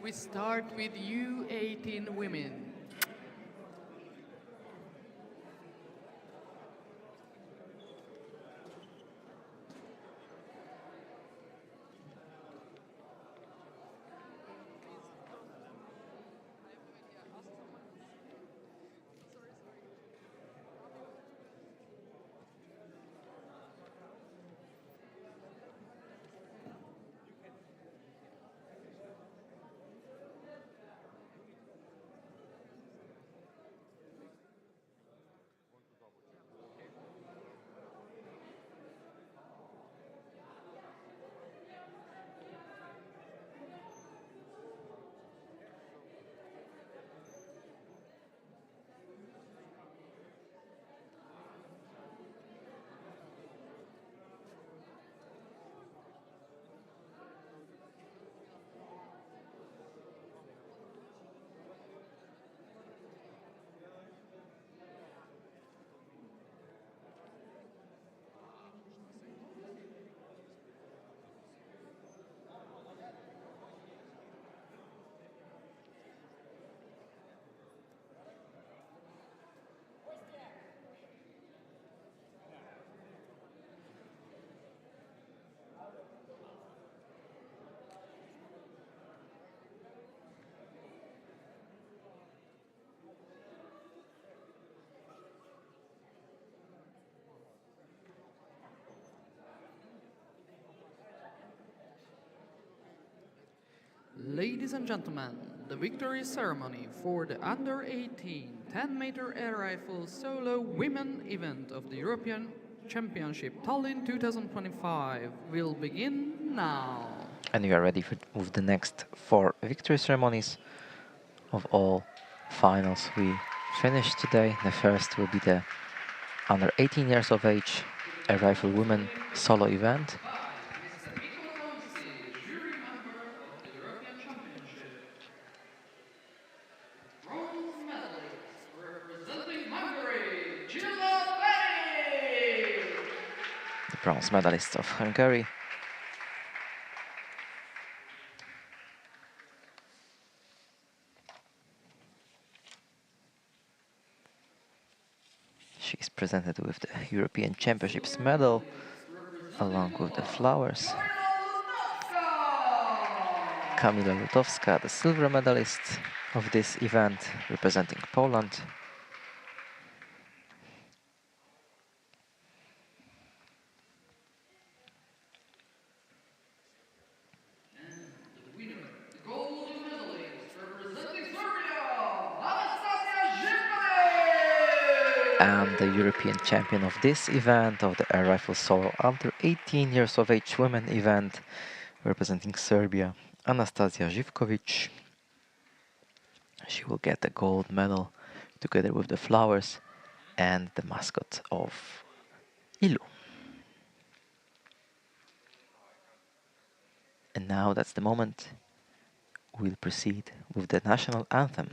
Speaker 2: We start with U18 women. Ladies and gentlemen, the victory ceremony for the under 18 10-meter air rifle solo women event of the European Championship Tallinn 2025 will begin now.
Speaker 1: And we are ready with the next 4 victory ceremonies of all finals we finished today. The first will be the under 18 years of age air rifle women solo event. The bronze medalists of Hungary. She is presented with the European Championships medal along with the flowers. Kamila Lutowska, the silver medalist of this event, representing Poland. And the European champion of this event, of the air rifle solo under 18 years of age women event, representing Serbia, Anastasia Živković. She will get the gold medal together with the flowers and the mascot of Ilu. And now that's the moment we'll proceed with the national anthem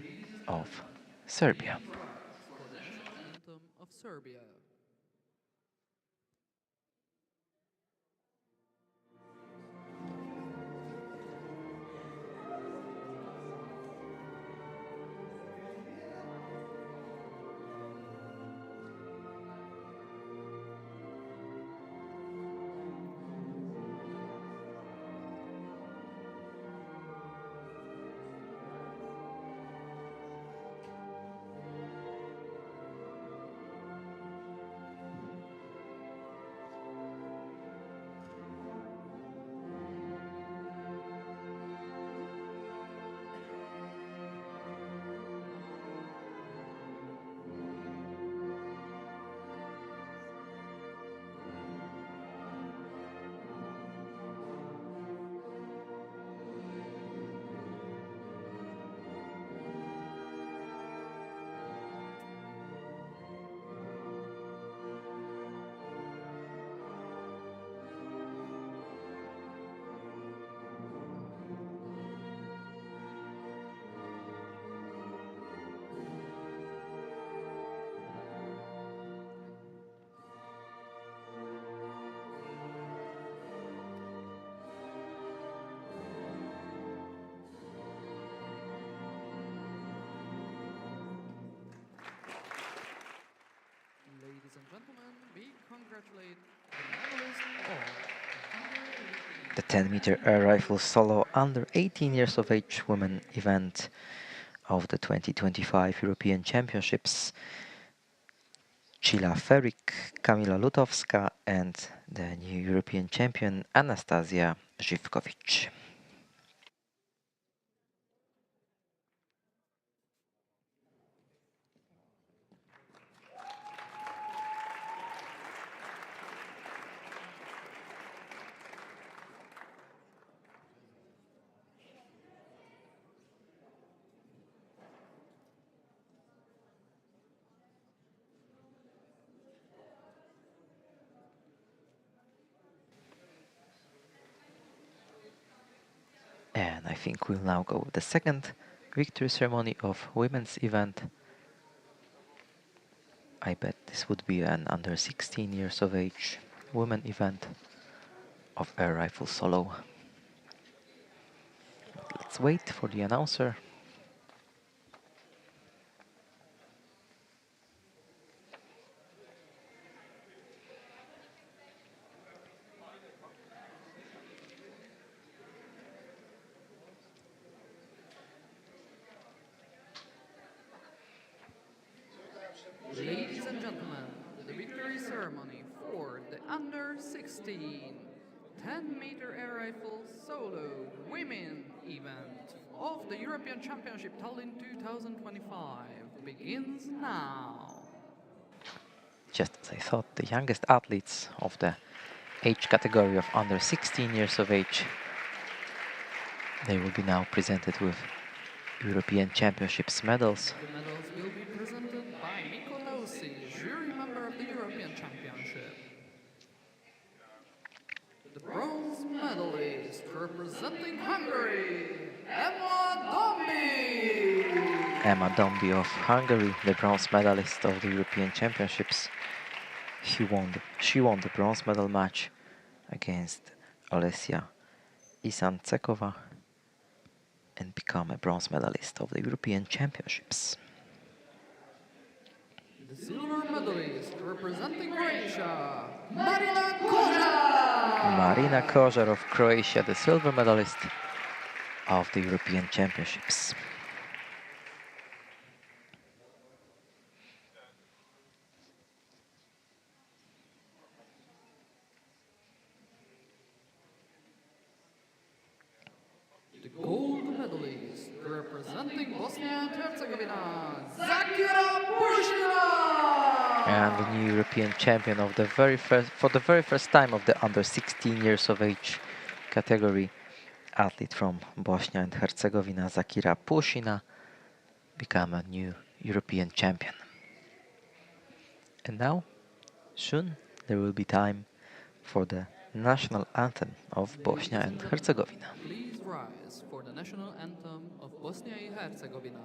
Speaker 1: of Serbia.
Speaker 2: National anthem of Serbia. we congratulate the medalist of
Speaker 1: The 10-meter air rifle solo under 18 years of age women event of the 2025 European Championships. Cila Ferik, Kamila Lutowska and the new European champion Anastasia Żywkowicz. And I think we'll now go with the second victory ceremony of women's event. I bet this would be an under 16 years of age women event of air rifle solo. Let's wait for the announcer.
Speaker 2: Ladies and gentlemen, the victory ceremony for the under 16 10-meter air rifle solo women event of the European Championship Tallinn 2025 begins now.
Speaker 1: Just as I thought, the youngest athletes of the age category of under 16 years of age, they will be now presented with European Championships medals.
Speaker 2: The medals will be presented by Mikko Lousi, jury member of the European Championship. The bronze medalist representing Hungary, Emma Dombi.
Speaker 1: Emma Dombi of Hungary, the bronze medalist of the European Championships. She won the bronze medal match against Olesia Isancekova and become a bronze medalist of the European Championships.
Speaker 2: The silver medalist representing Croatia, Marina Kožar.
Speaker 1: Marina Kožar of Croatia, the silver medalist of the European Championships.
Speaker 2: The gold medalist representing Bosnia and Herzegovina, Zakira Pushina.
Speaker 1: And the new European champion of for the very first time of the under 16 years of age category, athlete from Bosnia and Herzegovina, Zakira Pushina, become a new European champion. And now, soon, there will be time for the national anthem of Bosnia and Herzegovina.
Speaker 2: Please rise for the national anthem of Bosnia and Herzegovina.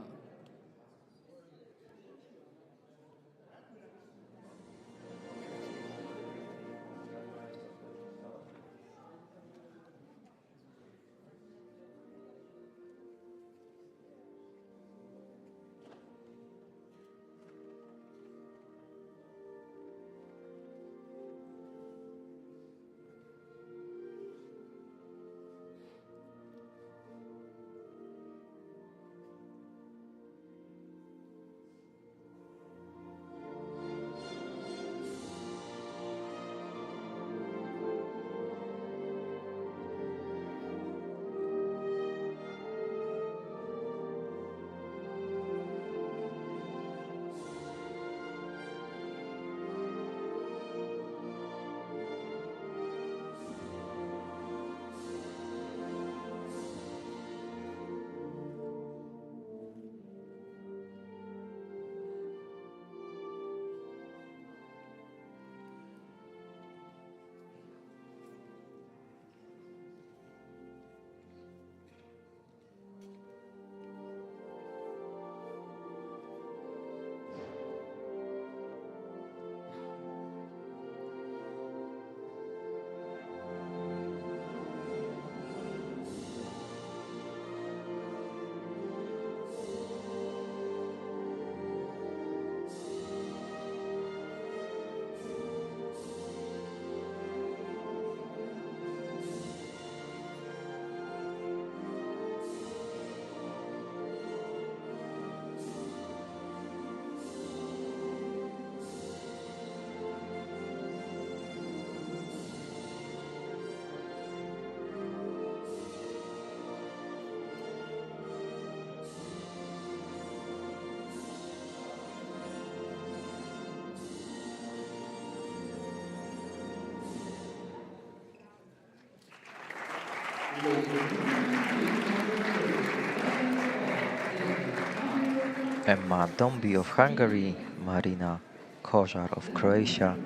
Speaker 1: Emma Dombi of Hungary, Marina Kožar of Croatia,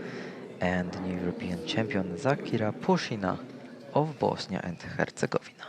Speaker 1: and the new European champion Zakira Pushina of Bosnia and Herzegovina.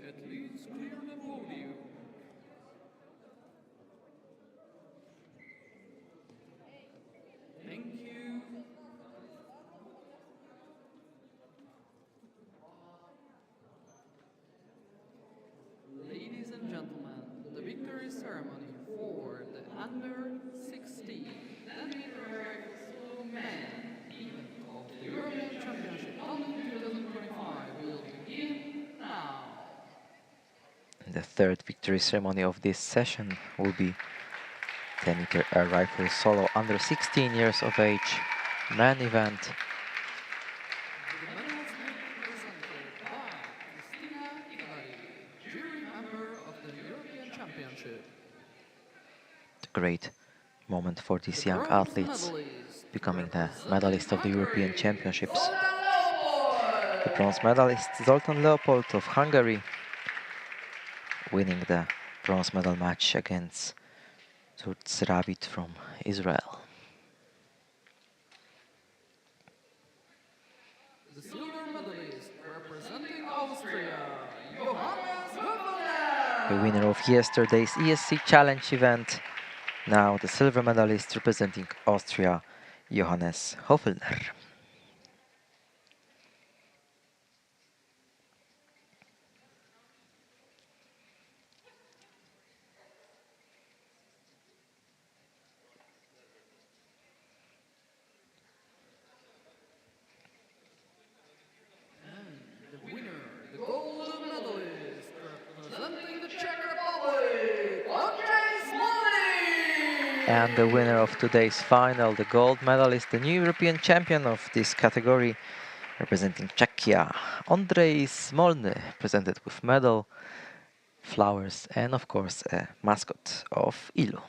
Speaker 2: Athletes clear the podium. Thank you. Ladies and gentlemen, the victory ceremony for the under 16 men event of the European Championship Tallinn 2025 will begin now.
Speaker 1: The third victory ceremony of this session will be 10-meter air rifle solo under 16 years of age man event.
Speaker 2: The medals will be presented by Cristina Igalari, jury member of the European Championship.
Speaker 1: A great moment for these
Speaker 2: The
Speaker 1: young
Speaker 2: bronze
Speaker 1: athletes
Speaker 2: medalist
Speaker 1: becoming the
Speaker 2: representing
Speaker 1: medalist of the European
Speaker 2: Hungary,
Speaker 1: Championships.
Speaker 2: Zoltán Leopold.
Speaker 1: The bronze medalist Zoltán Leopold of Hungary winning the bronze medal match against Zurz Rabit from Israel.
Speaker 2: The silver medalist representing Austria, Johannes Höfler.
Speaker 1: The winner of yesterday's ESC Challenge event, now the silver medalist representing Austria, Johannes Höfler.
Speaker 2: The winner, the gold medalist representing the Czech Republic, Andrzej Smolik.
Speaker 1: And the winner of today's final, the gold medalist, the new European champion of this category, representing Czechia, Andrzej Smolny, presented with medal, flowers, and of course a mascot of ILU.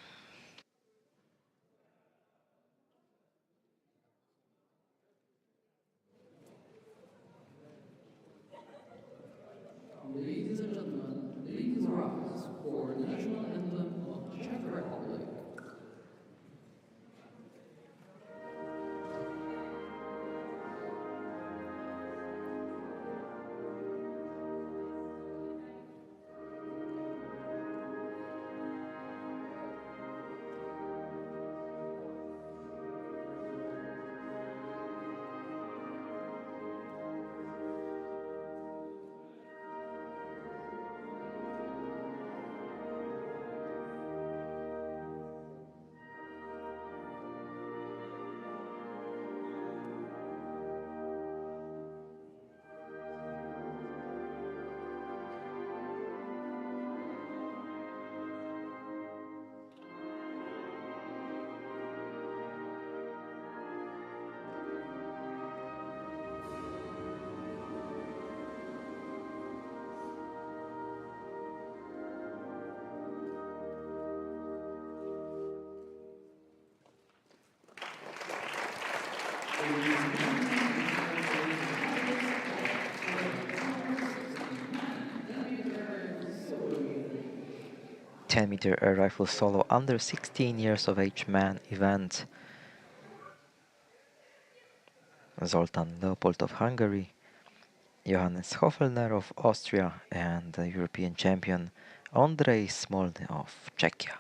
Speaker 2: Ladies and gentlemen, please rise for the national anthem of the Czech Republic.
Speaker 1: 10-meter air rifle solo under 16 years of age man event. Zoltán Leopold of Hungary, Johannes Hofelner of Austria, and the European champion Andrej Smolny of Czechia.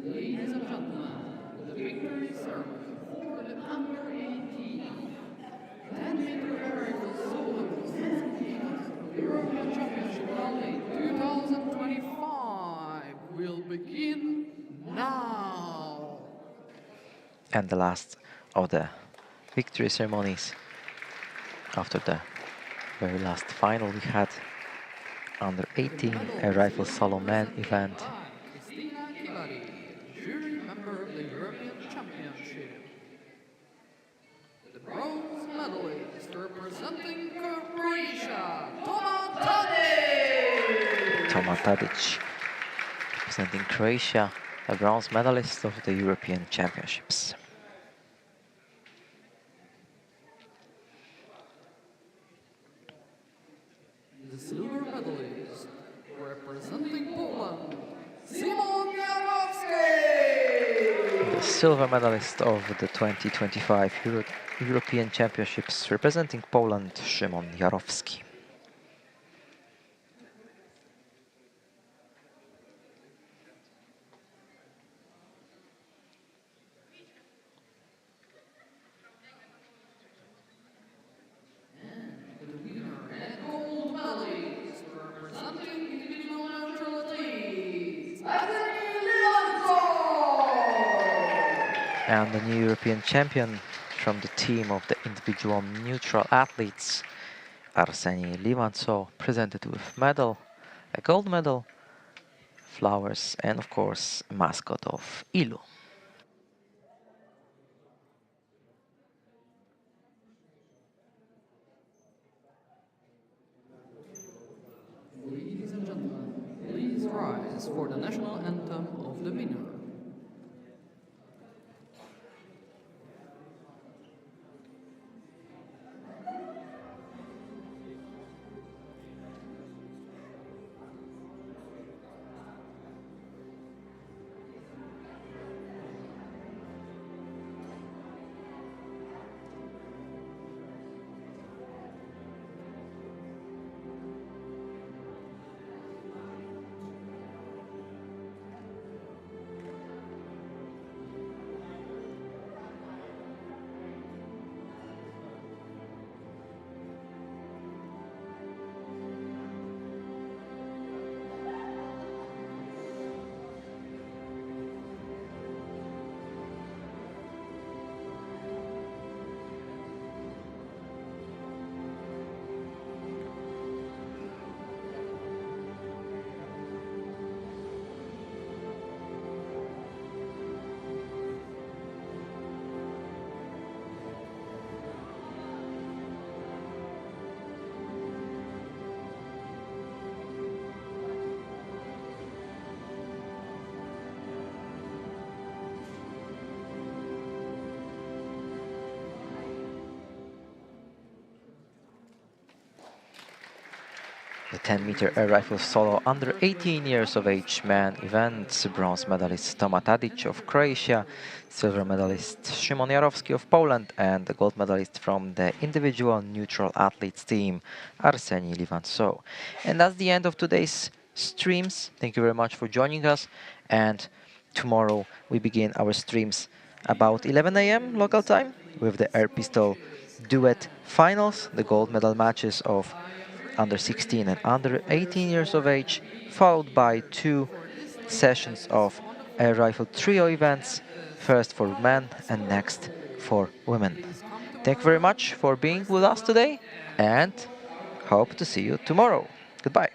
Speaker 2: Ladies and gentlemen, the victory ceremony for the under 18 10-meter air rifle solo European Championship Tallinn 2025 will begin now.
Speaker 1: And the last of the victory ceremonies after the very last final we had under 18 air rifle solo man event.
Speaker 2: Jury member of the European Championship. The bronze medalist representing Croatia,
Speaker 1: Toma Tadic, representing Croatia, a bronze medalist of the European Championships.
Speaker 2: The silver medalist representing Poland, Szymon Jarowski.
Speaker 1: The silver medalist of the 2025 European Championships, representing Poland, Szymon Jarowski. And the new European champion from the team of the individual neutral athletes, Arseny Livantsov, presented with medal, a gold medal, flowers, and of course, mascot of ILU.
Speaker 2: Ladies and gentlemen, please rise for the national anthem of the winner.
Speaker 1: 10-meter air rifle solo under 18 years of age man events. Bronze medalist Toma Tadic of Croatia, silver medalist Szymon Jarowski of Poland, and the gold medalist from the individual neutral athletes team, Arseniy Livantsov. And that's the end of today's streams. Thank you very much for joining us, and tomorrow we begin our streams about 11 a.m. local time with the air pistol duet finals, the gold medal matches of under 16 and under 18 years of age, followed by 2 sessions of air rifle trio events, first for men and next for women. Thank you very much for being with us today, and hope to see you tomorrow. Goodbye.